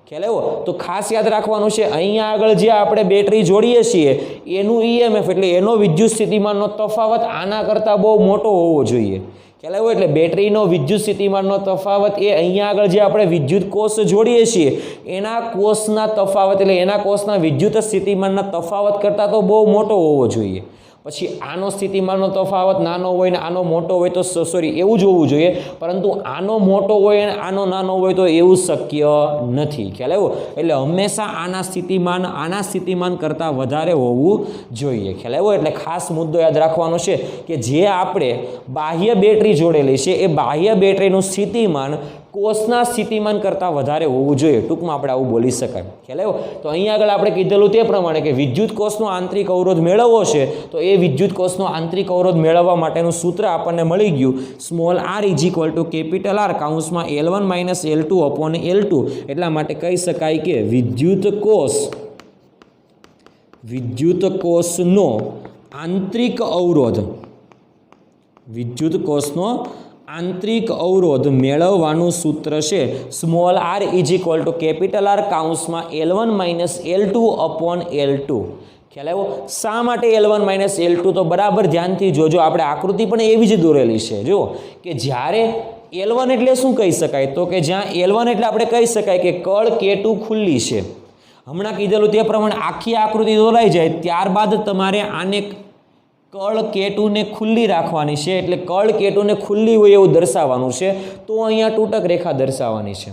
ખ્યાલ આવ્યો તો ખાસ યાદ રાખવાનું છે અહીંયા આગળ જે આપણે બેટરી જોડીએ છીએ એનું EMF એટલે એનો વિદ્યુત સ્થિતિમાનનો તફાવત આના કરતાં બહુ મોટો હોવો જોઈએ ખ્યાલ આવ્યો એટલે બેટરીનો વિદ્યુત સ્થિતિમાનનો તફાવત એ અહીંયા આગળ જે આપણે વિદ્યુત કોષ જોડીએ છીએ એના કોષના તફાવત એટલે એના કોષના વિદ્યુત સ્થિતિમાનના તફાવત કરતાં તો બહુ મોટો હોવો જોઈએ પછી આનો સ્થિતિમાનનો તફાવત નાનો હોય ને આનો મોટો હોય તો એવું જ હોવું જોઈએ પરંતુ આનો મોટો હોય અને આનો નાનો હોય તો એવું શક્ય નથી ખ્યાલ આવ્યો એટલે હંમેશા આના સ્થિતિમાન કરતાં વધારે હોવું જોઈએ ખ્યાલ આવ્યો એટલે ખાસ મુદ્દો યાદ રાખવાનો છે કે જે આપણે બાહ્ય બેટરી જોડેલી છે એ બાહ્ય બેટરીનું સ્થિતિમાન કોષના સ્થિતિમાન કરતાં વધારે હોવું જોઈએ ટૂંકમાં આપણે આવું બોલી શકાય ખ્યાલ આવ્યો તો અહીંયા આગળ આપણે કીધેલું તે પ્રમાણે કે વિદ્યુત કોષનો આંતરિક અવરોધ મેળવવો છે તો એ વિદ્યુત કોષનો આંતરિક અવરોધ મેળવવા માટેનું સૂત્ર આપણને મળી ગયું small R is equal to capital R કાઉન્સમાં L1 minus L2 upon L2 એટલા માટે કહી શકાય કે વિદ્યુત કોષનો આંતરિક અવરોધ મેળવવાનું સૂત્ર છે small R is equal to capital R કાઉન્સમાં L1 minus L2 upon L2 ખ્યાલ આવ્યો શા માટે L1 માઇનસ L2 તો બરાબર ધ્યાનથી જોજો આપણે આકૃતિ પણ એવી જ દોરેલી છે જો કે જ્યારે L1 એટલે શું કહી શકાય તો કે જ્યાં L1 એટલે આપણે કહી શકાય કે કળ K2 ખુલ્લી છે હમણાં કીધેલું તે પ્રમાણે આખી આકૃતિ દોરાઈ જાય ત્યારબાદ તમારે આને કળ K2 ને ખુલ્લી રાખવાની છે એટલે કળ K2 ને ખુલ્લી હોય એવું દર્શાવવાનું છે તો અહીંયા તૂટક રેખા દર્શાવવાની છે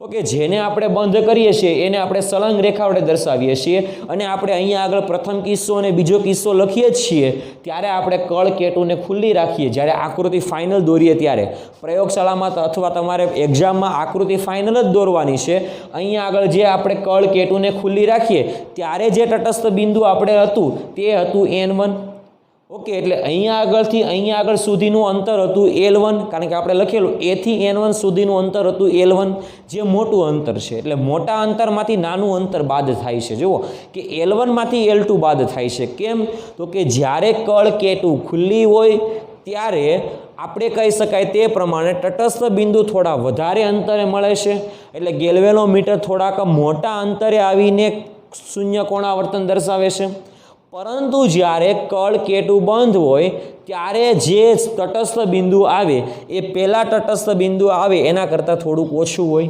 ઓકે જેને આપણે બંધ કરીએ છીએ એને આપણે સળંગ રેખા વડે દર્શાવીએ છીએ અને આપણે અહીંયા આગળ પ્રથમ કિસ્સો અને બીજો કિસ્સો લખીએ છીએ ત્યારે આપણે કળ K2 ને ખુલ્લી રાખીએ જ્યારે આકૃતિ ફાઇનલ દોરીએ ત્યારે પ્રયોગશાળામાં અથવા તમારે એક્ઝામમાં આકૃતિ ફાઇનલ જ દોરવાની છે અહીંયા આગળ જે આપણે કળ K2 ને ખુલ્લી રાખીએ ત્યારે જે તટસ્થ બિંદુ આપણે હતું તે હતું N1 ઓકે એટલે અહીંયા આગળથી અહીંયા આગળ સુધીનું અંતર હતું L1 કારણ કે આપણે લખેલું A થી N1 સુધીનું અંતર હતું L1 જે મોટું અંતર છે એટલે મોટા અંતરમાંથી નાનું અંતર બાદ થાય છે જુઓ કે L1 માંથી L2 બાદ થાય છે કેમ તો કે જ્યારે કળ K2 ખુલ્લી હોય ત્યારે આપણે કહી શકાય તે પ્રમાણે તટસ્થ બિંદુ થોડા વધારે અંતરે મળે છે એટલે ગેલ્વેનોમીટર થોડાક મોટા અંતરે આવીને શૂન્ય કોણાવર્તન દર્શાવે છે પરંતુ જ્યારે કળ K2 બંધ હોય ત્યારે જે તટસ્થ બિંદુ આવે એ પહેલા તટસ્થ બિંદુ આવે એના કરતાં થોડુંક ઓછું હોય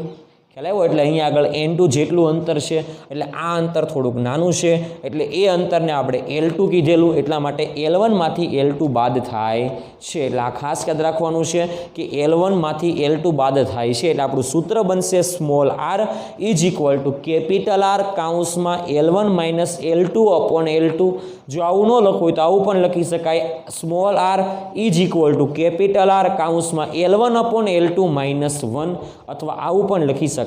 ખ્યાલ આવ્યો? એટલે અહીંયા આગળ N2 જેટલું અંતર છે, એટલે આ અંતર થોડુંક નાનું છે, એટલે એ અંતરને આપણે L2 કીધેલું, એટલા માટે L1 માંથી L2 બાદ થાય છે. એટલે આ ખાસ યાદ રાખવાનું છે કે L1 માંથી L2 બાદ થાય છે, એટલે આપણું સૂત્ર બનશે small r is equal to capital R કાઉન્સમાં L1 minus L2 upon L2. જો આવું ન લખવું હોય તો આવું પણ લખી શકાય, small r is equal to capital R કાઉન્સમાં L1 upon L2 minus 1, અથવા આવું પણ લખી શકાય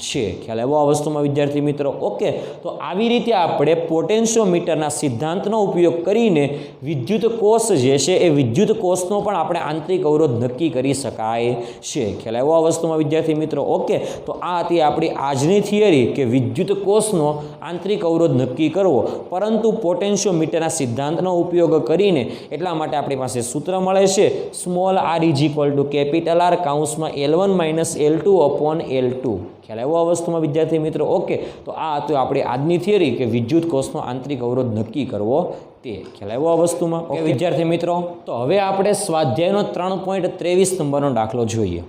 છે. ખ્યાલ આવ્યો આ વસ્તુમાં વિદ્યાર્થી મિત્રો? ઓકે, તો આવી રીતે આપણે પોટેન્શિયોમીટરના સિદ્ધાંતનો ઉપયોગ કરીને વિદ્યુત કોષ જે છે એ વિદ્યુત કોષનો પણ આપણે આંતરિક અવરોધ નક્કી કરી શકાય છે. ખ્યાલ આવ્યો આ વસ્તુમાં વિદ્યાર્થી મિત્રો? ઓકે, તો આ હતી આપણી આજની થિયરી કે વિદ્યુત કોષનો આંતરિક અવરોધ નક્કી કરવો, પરંતુ પોટેન્શિયોમીટરના સિદ્ધાંતનો ઉપયોગ કરીને એટલા માટે આપણી પાસે સૂત્ર મળે છે small r is equal to capital R કાઉન્સમાં L1 minus L2 upon L2. ખ્યાલ આવ્યો આ વસ્તુમાં વિદ્યાર્થી મિત્રો? ઓકે, તો આ હતું આપણી આજની થિયરી કે વિદ્યુત કોષનો આંતરિક અવરોધ નક્કી કરવો તે. ખ્યાલ આવ્યો આ વસ્તુમાં? ઓકે વિદ્યાર્થી મિત્રો, તો હવે આપણે સ્વાધ્યાયનો 3.23 નંબરનો દાખલો જોઈએ.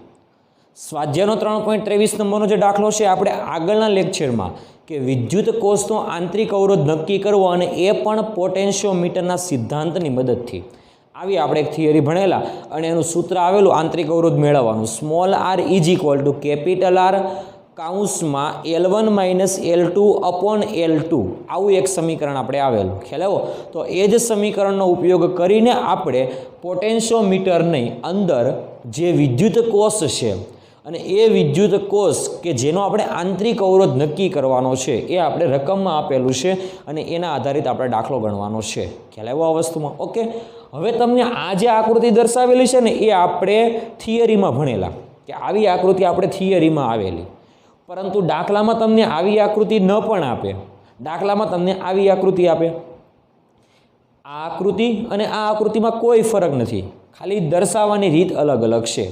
સ્વાધ્યાયનો 3.23 નંબરનો જે દાખલો છે આપણે આગળના લેક્ચરમાં કે વિદ્યુત કોષનો આંતરિક અવરોધ નક્કી કરવો અને એ પણ પોટેન્શિયોમીટરના સિદ્ધાંતની મદદથી, આવી આપણે એક થિયરી ભણેલા અને એનું સૂત્ર આવેલું આંતરિક અવરોધ મેળવવાનું small r is equal to capital R કાઉન્સમાં L1 minus L2 upon L2, આવું એક સમીકરણ આપણે આવેલું. ખ્યાલ આવ્યો? તો એ જ સમીકરણનો ઉપયોગ કરીને આપણે પોટેન્શિયોમીટરની અંદર જે વિદ્યુત કોષ છે અને એ વિદ્યુત કોષ કે જેનો આપણે આંતરિક અવરોધ નક્કી કરવાનો છે એ આપણે રકમમાં આપેલું છે અને એના આધારિત આપણે દાખલો ગણવાનો છે. ખ્યાલ આવ્યો આ વસ્તુમાં? ઓકે, હવે તમને આ જે આકૃતિ દર્શાવેલી છે ને એ આપણે થિયરીમાં ભણેલા કે આવી આકૃતિ આપણે થિયરીમાં આવેલી, પરંતુ દાખલામાં તમને આવી આકૃતિ ન પણ આપે, દાખલામાં તમને આવી આકૃતિ આપે. આ આકૃતિ અને આ આકૃતિમાં કોઈ ફરક નથી, ખાલી દર્શાવવાની રીત અલગ અલગ છે.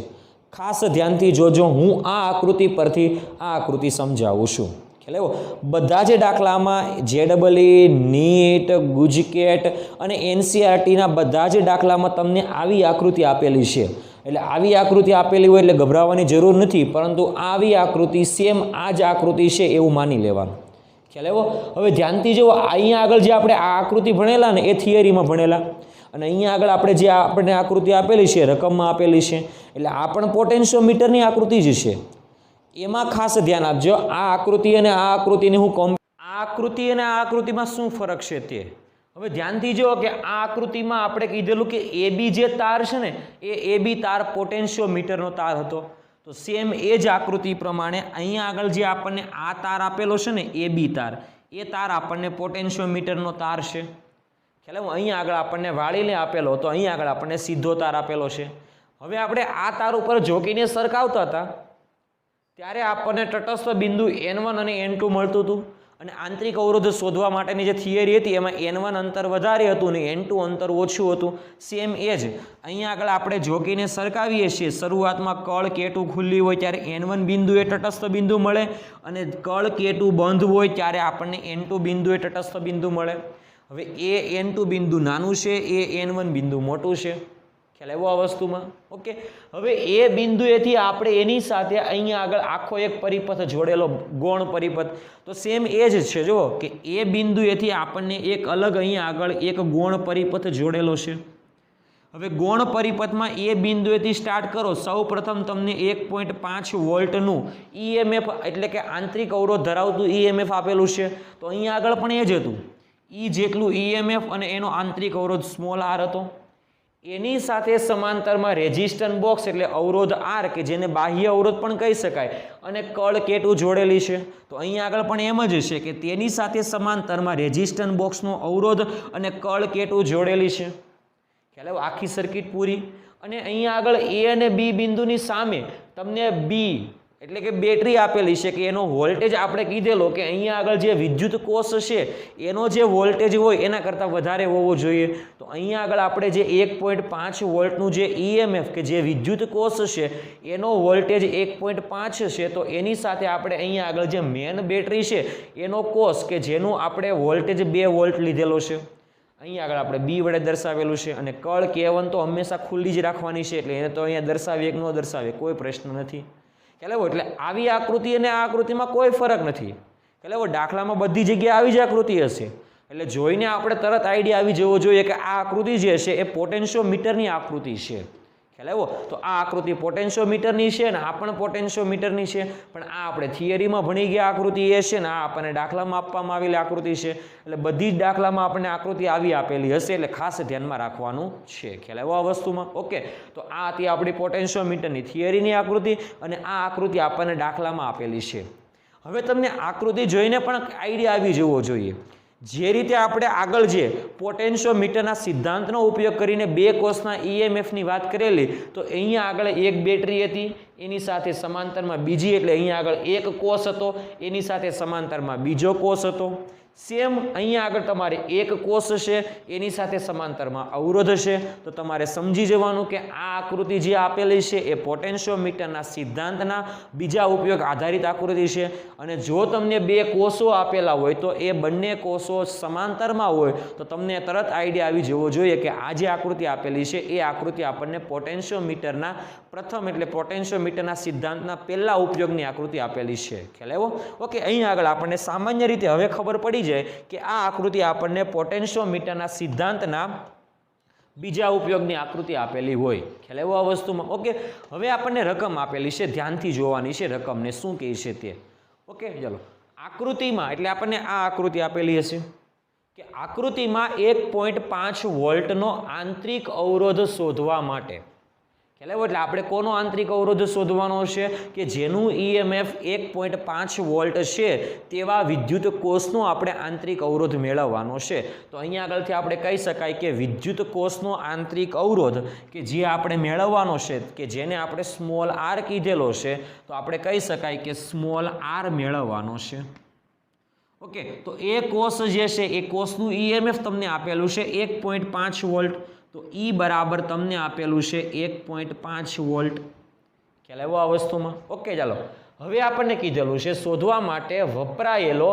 ખાસ ધ્યાનથી જોજો, હું આ આકૃતિ પરથી આ આકૃતિ સમજાવું છું. ખ્યાલ આવ્યો? બધા જ દાખલામાં JEE, નીટ, ગુજકેટ અને NCERTના બધા જ દાખલામાં તમને આવી આકૃતિ આપેલી છે. એટલે આવી આકૃતિ આપેલી હોય એટલે ગભરાવાની જરૂર નથી, પરંતુ આવી આકૃતિ સેમ આ જ આકૃતિ છે એવું માની લેવાનું. ખ્યાલ આવ્યો? હવે ધ્યાનથી જુઓ, અહીંયા આગળ જે આપણે આ આકૃતિ ભણેલા ને એ થિયરીમાં ભણેલા, અને અહીંયા આગળ આપણે જે આપણને આકૃતિ આપેલી છે રકમમાં આપેલી છે, એટલે આ પણ પોટેન્શિયોમીટરની આકૃતિ જ છે. એમાં ખાસ ધ્યાન આપજો, આ આકૃતિ અને આ આકૃતિને હું આ આકૃતિ અને આ આકૃતિમાં શું ફરક છે તે. હવે ધ્યાનથી જુઓ કે આ આકૃતિમાં આપણે કીધેલું કે AB જે તાર છે ને એ AB તાર પોટેન્શિયોમીટરનો તાર હતો. તો સેમ એ જ આકૃતિ પ્રમાણે અહીંયા આગળ જે આપણને આ તાર આપેલો છે ને AB તાર, એ તાર આપણને પોટેન્શિયોમીટરનો તાર છે. ખ્યાલ અહીંયા આગળ આપણને વાળીને આપેલો, તો અહીંયા આગળ આપણને સીધો તાર આપેલો છે. હવે આપણે આ તાર ઉપર ઝોકીને સરખાવતા હતા ત્યારે આપણને તટસ્થ બિંદુ N1 અને N2 મળતું હતું, અને આંતરિક અવરોધ શોધવા માટેની જે થિયરી હતી એમાં N1 અંતર વધારે હતું અને N2 અંતર ઓછું હતું. સેમ એ જ અહીંયા આગળ આપણે ઝોકીને સરખાવીએ છીએ. શરૂઆતમાં કળ K2 ખુલ્લી હોય ત્યારે N1 બિંદુ એ તટસ્થ બિંદુ મળે, અને કળ K2 બંધ હોય ત્યારે આપણને N2 બિંદુ એ તટસ્થ બિંદુ મળે. હવે એ N2 બિંદુ નાનું છે, એ N1 બિંદુ મોટું છે. ખ્યાલ આવ્યો આ વસ્તુમાં? ઓકે, હવે એ બિંદુએથી આપણે એની સાથે અહીંયા આગળ આખો એક પરિપથ જોડેલો, ગૌણ પરિપથ. તો સેમ એ જ છે, જુઓ કે એ બિંદુએથી આપણને એક અલગ અહીંયા આગળ એક ગૌણ પરિપથ જોડેલો છે. હવે ગૌણ પરિપથમાં એ બિંદુએથી સ્ટાર્ટ કરો, સૌ પ્રથમ તમને 1.5 વોલ્ટનું EMF એટલે કે આંતરિક અવરોધ ધરાવતું EMF આપેલું છે. તો અહીંયા આગળ પણ એ જ હતું, E જેટલું EMF અને એનો આંતરિક અવરોધ સ્મોલ r હતો. એની સાથે સમાંતરમાં રેઝિસ્ટન્સ બોક્સ એટલે અવરોધ R કે જેને બાહ્ય અવરોધ પણ કહી શકાય, અને કળ K2 જોડેલી છે. તો અહીંયા આગળ પણ એમ જ છે કે તેની સાથે સમાંતરમાં રેઝિસ્ટન્સ બોક્સનો અવરોધ અને કળ K2 જોડેલી છે. ખ્યાલ આવ્યો? આખી સર્કિટ પૂરી. અને અહીંયા આગળ A અને B બિંદુની સામે તમને B એટલે કે બેટરી આપેલી છે કે એનો વોલ્ટેજ આપણે કીધેલો કે અહીંયા આગળ જે વિદ્યુત કોષ છે એનો જે વોલ્ટેજ હોય એના કરતાં વધારે હોવો જોઈએ. તો અહીંયા આગળ આપણે જે 1.5 વોલ્ટનું જે EMF કે જે વિદ્યુત કોષ છે એનો વોલ્ટેજ 1.5 છે. તો એની સાથે આપણે અહીંયા આગળ જે મેન બેટરી છે એનો કોષ કે જેનું આપણે વોલ્ટેજ 2 વોલ્ટ લીધેલો છે, અહીંયા આગળ આપણે B વડે દર્શાવેલું છે. અને કળ K1 તો હંમેશા ખુલ્લી જ રાખવાની છે, એટલે એને તો અહીંયા દર્શાવીએ કે ન દર્શાવીએ કોઈ પ્રશ્ન નથી. ખ્યાલ આવ્યો? એટલે આવી આકૃતિ અને આ આકૃતિમાં કોઈ ફરક નથી. ખ્યાલ આવ્યો? દાખલામાં બધી જગ્યાએ આવી જ આકૃતિ હશે એટલે જોઈને આપણે તરત આઈડિયા આવી જવો જોઈએ કે આ આકૃતિ જે છે એ પોટેન્શિયોમીટરની આકૃતિ છે. ખ્યાલ આવ્યો? તો આ આકૃતિ પોટેન્શિયોમીટરની છે ને આ પણ પોટેન્શિયોમીટરની છે, પણ આ આપણે થિયરીમાં ભણી ગયા આકૃતિ એ છે ને આ આપણને દાખલામાં આપવામાં આવેલી આકૃતિ છે. એટલે બધી જ દાખલામાં આપણને આકૃતિ આવી આપેલી હશે એટલે ખાસ ધ્યાનમાં રાખવાનું છે. ખ્યાલ આવ્યો આ વસ્તુમાં? ઓકે, તો આ હતી આપણી પોટેન્શિયોમીટરની થિયરીની આકૃતિ અને આ આકૃતિ આપણને દાખલામાં આપેલી છે. હવે તમને આકૃતિ જોઈને પણ આઈડિયા આવી જવો જોઈએ. જે રીતે આપણે આગળ જે પોટેન્શિયોમીટરના સિદ્ધાંતનો ઉપયોગ કરીને બે કોષના EMFની વાત કરેલી, તો અહીંયા આગળ એક બેટરી હતી, એની સાથે સમાંતરમાં બીજી, એટલે અહીંયા આગળ એક કોષ હતો, એની સાથે સમાંતરમાં બીજો કોષ હતો. સેમ અહીંયા આગળ તમારે એક કોષ છે, એની સાથે સમાંતરમાં અવરોધ છે. તો તમારે સમજી જવાનું કે આ આકૃતિ જે આપેલી છે એ પોટેન્શિયોમીટરના સિદ્ધાંતના બીજા ઉપયોગ આધારિત આકૃતિ છે. અને જો તમને બે કોષો આપેલા હોય તો એ બંને કોષો સમાંતરમાં હોય તો તમને તરત આઈડિયા આવી જવો જોઈએ કે આ જે આકૃતિ આપેલી છે એ આકૃતિ આપણને પોટેન્શિયોમીટરના પ્રથમ એટલે પોટેન્શિયોમીટરના સિદ્ધાંતના પહેલા ઉપયોગની આકૃતિ આપેલી છે. ખ્યાલ આવ્યો? ઓકે, અહીંયા આગળ આપણને સામાન્ય રીતે હવે ખબર પડી કે આ આકૃતિ આપણને પોટેન્શિયોમીટરના સિદ્ધાંતના બીજા ઉપયોગની આકૃતિ આપેલી હોય. ખ્યાલ આવ્યો આ વસ્તુમાં? ઓકે, હવે આપણને રકમ આપેલી છે, ધ્યાનથી જોવાની છે રકમને શું કહે છે તે. ઓકે, ચલો આકૃતિમાં એટલે આપણને આ આકૃતિ આપેલી હશે કે આકૃતિમાં 1.5 વોલ્ટનો આંતરિક અવરોધ શોધવા માટે. ખ્યાલ આવ્યો? એટલે આપણે કોનો આંતરિક અવરોધ શોધવાનો છે કે જેનું EMF 1.5 વોલ્ટ છે તેવા વિદ્યુત કોષનો આપણે આંતરિક અવરોધ મેળવવાનો છે. તો અહીંયા આગળથી આપણે કહી શકાય કે વિદ્યુત કોષનો આંતરિક અવરોધ કે જે આપણે મેળવવાનો છે કે જેને આપણે સ્મોલ r કીધેલો છે, તો આપણે કહી શકાય કે સ્મોલ r મેળવવાનો છે. ઓકે, તો એ કોષ જે છે એ કોષનું EMF તમને આપેલું છે 1.5 વોલ્ટ, તો E બરાબર તમને આપેલું છે 1.5 વોલ્ટ. ખ્યાલ આવ્યો આ વસ્તુમાં? ઓકે, ચાલો હવે આપણને કીધેલું છે શોધવા માટે વપરાયેલો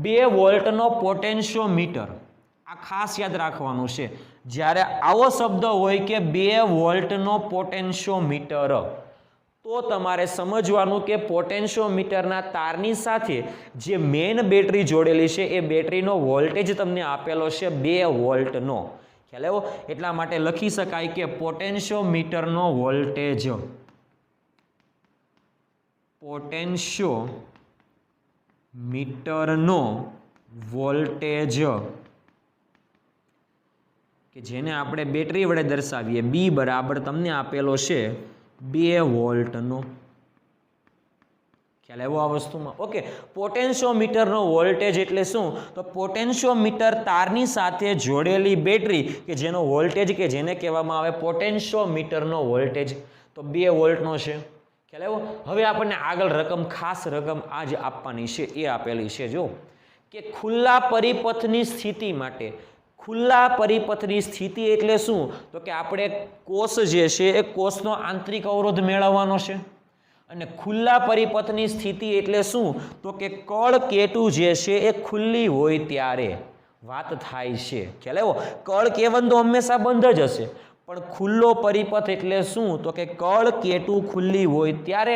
2 વોલ્ટનો પોટેન્શિયોમીટર. આ ખાસ યાદ રાખવાનું છે, જ્યારે આવો શબ્દ હોય કે 2 વોલ્ટનો પોટેન્શિયોમીટર તો તમારે સમજવાનું કે પોટેન્શિયોમીટરના તારની સાથે જે મેઇન બેટરી જોડેલી છે એ બેટરીનો વોલ્ટેજ તમને આપેલો છે 2 વોલ્ટનો. ખ્યાલ આવ્યો? એટલા માટે લખી શકાય કે પોટેન્શિયોમીટરનો વોલ્ટેજ કે જેને આપણે બેટરી વડે દર્શાવીએ B બરાબર તમને આપેલો છે 2 વોલ્ટનો. ખ્યાલ આવ્યો આ વસ્તુમાં? ઓકે, પોટેન્શિયોમીટરનો વોલ્ટેજ એટલે શું? તો પોટેન્શિયોમીટર તારની સાથે જોડેલી બેટરી કે જેનો વોલ્ટેજ કે જેને કહેવામાં આવે પોટેન્શિયોમીટરનો વોલ્ટેજ તો 2 વોલ્ટનો છે. ખ્યાલ આવ્યો? હવે આપણને આગળ રકમ ખાસ રકમ આ જ આપવાની છે એ આપેલી છે. જો કે ખુલ્લા પરિપથની સ્થિતિ માટે, ખુલ્લા પરિપથની સ્થિતિ એટલે શું? તો કે આપણે કોષ જે છે એ કોષનો આંતરિક અવરોધ મેળવવાનો છે. અને ખુલ્લા પરિપથની સ્થિતિ એટલે શું? તો કે કળ કેટુ જે છે એ ખુલ્લી હોય ત્યારે વાત થાય છે. ખ્યાલ આવ્યો? કળ કેવંદો હંમેશા બંધ જ હશે, પણ ખુલ્લો પરિપથ એટલે શું? તો કે કળ કેટુ ખુલ્લી હોય ત્યારે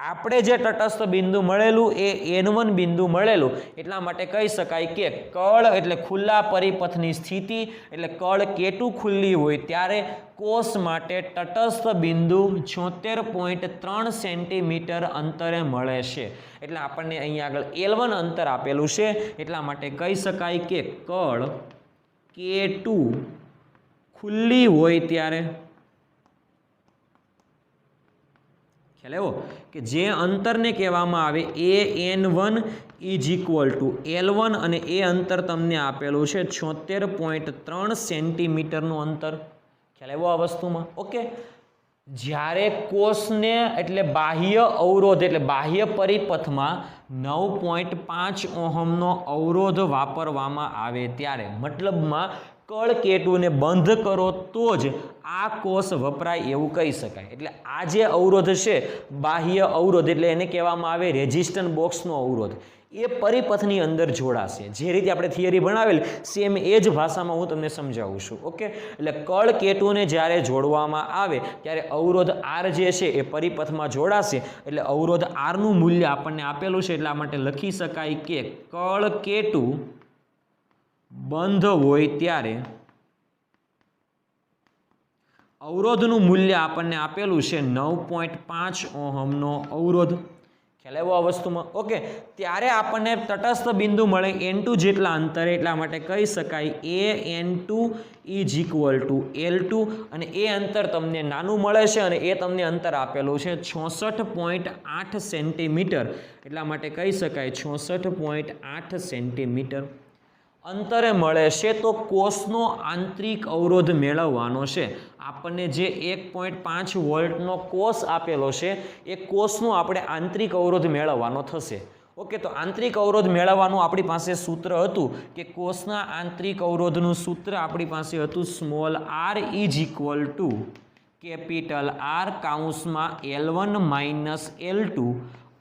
આપણે જે તટસ્થ બિંદુ મળેલું એ N1 બિંદુ મળેલું, એટલા માટે કહી શકાય કે કળ એટલે ખુલ્લા પરિપથની સ્થિતિ એટલે કળ કેટુ ખુલ્લી હોય ત્યારે કોષ માટે તટસ્થ બિંદુ 76.3 સેન્ટીમીટર અંતરે મળે છે. એટલે આપણને અહીંયા આગળ L1 અંતર આપેલું છે, એટલા માટે કહી શકાય કે કળ કેટુ ખુલ્લી હોય ત્યારે. ખ્યાલ આવ્યો? કે જે અંતરને કહેવામાં આવે N1 = L1 અને એ અંતર તમને આપેલું છે 76.3 સેન્ટીમીટરનું અંતર. ખ્યાલ આવ્યો આ વસ્તુમાં? ઓકે, જ્યારે કોષને એટલે બાહ્ય અવરોધ એટલે બાહ્ય પરિપથમાં 9.5 ઓહમનો અવરોધ વાપરવામાં આવે ત્યારે, મતલબમાં કળ કેટુને બંધ કરો તો જ આ કોષ વપરાય એવું કહી શકાય. એટલે આ જે અવરોધ છે બાહ્ય અવરોધ એટલે એને કહેવામાં આવે રેઝિસ્ટન્સ બોક્સનો અવરોધ, એ પરિપથની અંદર જોડાશે. જે રીતે આપણે થિયરી ભણાવેલ સેમ એ જ ભાષામાં હું તમને સમજાવું છું. ઓકે, એટલે કળ કેતુને જ્યારે જોડવામાં આવે ત્યારે અવરોધ આર જે છે એ પરિપથમાં જોડાશે. એટલે અવરોધ આરનું મૂલ્ય આપણને આપેલું છે, એટલા માટે લખી શકાય કે કળ કેતુ બંધ હોય ત્યારે અવરોધનું મૂલ્ય આપણને આપેલું છે 9.5 ઓહમનો અવરોધ. ખ્યાલ આવ્યો આ વસ્તુમાં? ઓકે, ત્યારે આપણને તટસ્થ બિંદુ મળે N2 જેટલા અંતરે, એટલા માટે કહી શકાય An2 is equal two L2, અને એ અંતર તમને નાનું મળે છે અને એ તમને અંતર આપેલું છે 66.8 સેન્ટીમીટર, એટલા માટે કહી શકાય 66.8 સેન્ટીમીટર અંતરે મળે છે. તો કોષનો આંતરિક અવરોધ મેળવવાનો છે. આપણને જે 1.5 વોલ્ટનો કોષ આપેલો છે એ કોષનો આપણે આંતરિક અવરોધ મેળવવાનો થશે. ઓકે, તો આંતરિક અવરોધ મેળવવાનું આપણી પાસે સૂત્ર હતું કે કોષના આંતરિક અવરોધનું સૂત્ર આપણી પાસે હતું small r is equal to capital R કૌંસમાં L1 minus L2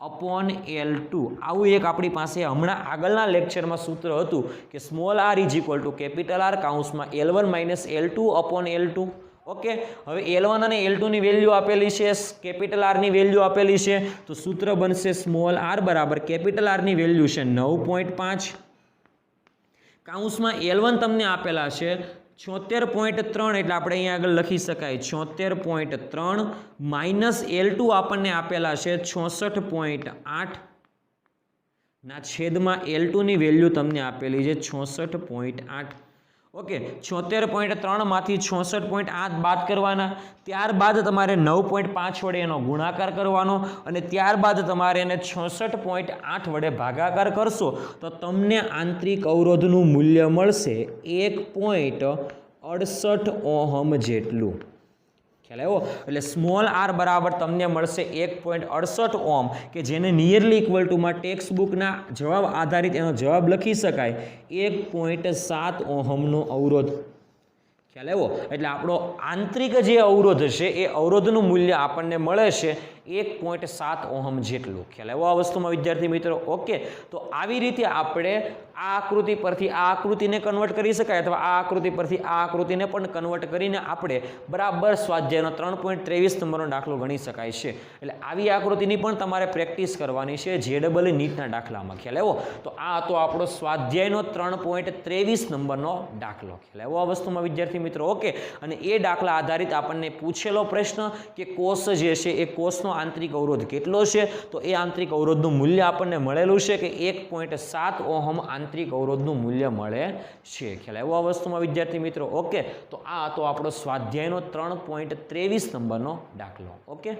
upon L2. આવું એક આપણી પાસે હમણાં આગળના લેક્ચરમાં સૂત્ર હતું કે small r is equal to capital R કૌંસમાં L1 minus L2 upon L2. Okay, હવે L1 અને L2 ની વેલ્યુ આપેલી છે, કેપિટલ R ની વેલ્યુ આપેલી છે, તો સૂત્ર બનશે સ્મોલ r બરાબર કેપિટલ R ની વેલ્યુ છે 9.5 કૌંસમાં L1 તમને આપેલા છે 76.3, એટલે આપણે અહીંયા આગળ લખી શકાય 76.3 માઇનસ L2 આપણને આપેલા છે 66.8 ના છેદમાં L2 ની વેલ્યુ તમને આપેલી છે 66.8. ઓકે, 76.3 માંથી 66.8 બાદ કરવાના, ત્યારબાદ તમારે 9.5 વડે એનો ગુણાકાર કરવાનો, અને ત્યારબાદ તમારે એને 66.8 વડે ભાગાકાર કરશો તો તમને આંતરિક અવરોધનું મૂલ્ય મળશે 1.68 ઓહમ જેટલું. ખ્યાલ આવ્યો? એટલે સ્મોલ r બરાબર તમને મળશે 1.68 ઓહમ, કે જેને નિયરલી ઇક્વલ ટુમાં ટેક્સ્ટ બુકના જવાબ આધારિત એનો જવાબ લખી શકાય 1.7 ઓહમનો અવરોધ. ખ્યાલ આવ્યો? એટલે આપણો આંતરિક જે અવરોધ છે એ અવરોધનું મૂલ્ય આપણને મળે છે 1.7 ઓહમ જેટલું. ખ્યાલ આવ્યો આ વસ્તુમાં વિદ્યાર્થી મિત્રો? ઓકે, તો આવી રીતે આપણે આ આકૃતિ પરથી આ આકૃતિને કન્વર્ટ કરી શકાય, અથવા આ આકૃતિ પરથી આ આકૃતિને પણ કન્વર્ટ કરીને આપણે બરાબર સ્વાધ્યાયનો 3.23 નંબરનો દાખલો ગણી શકાય છે. એટલે આવી આકૃતિની પણ તમારે પ્રેક્ટિસ કરવાની છે JEE નીટના દાખલામાં. ખ્યાલ આવ્યો? તો આ હતો આપણો સ્વાધ્યાયનો 3.23 નંબરનો દાખલો. ખ્યાલ આવ્યો આ વસ્તુમાં વિદ્યાર્થી મિત્રો? ઓકે, અને એ દાખલા આધારિત આપણને પૂછેલો પ્રશ્ન કે કોષ જે છે એ કોષનો આંતરિક અવરોધ કેટલો છે, તો એ આંતરિક અવરોધનું મૂલ્ય આપણને મળેલું છે કે 1.7 ઓહમ આંતરિક અવરોધનું મૂલ્ય મળે છે. ખ્યાલ આવ્યો આ વસ્તુમાં વિદ્યાર્થી મિત્રો? ઓકે, તો આ હતો આપણો સ્વાધ્યાયનો 3.23 નંબરનો દાખલો. ઓકે.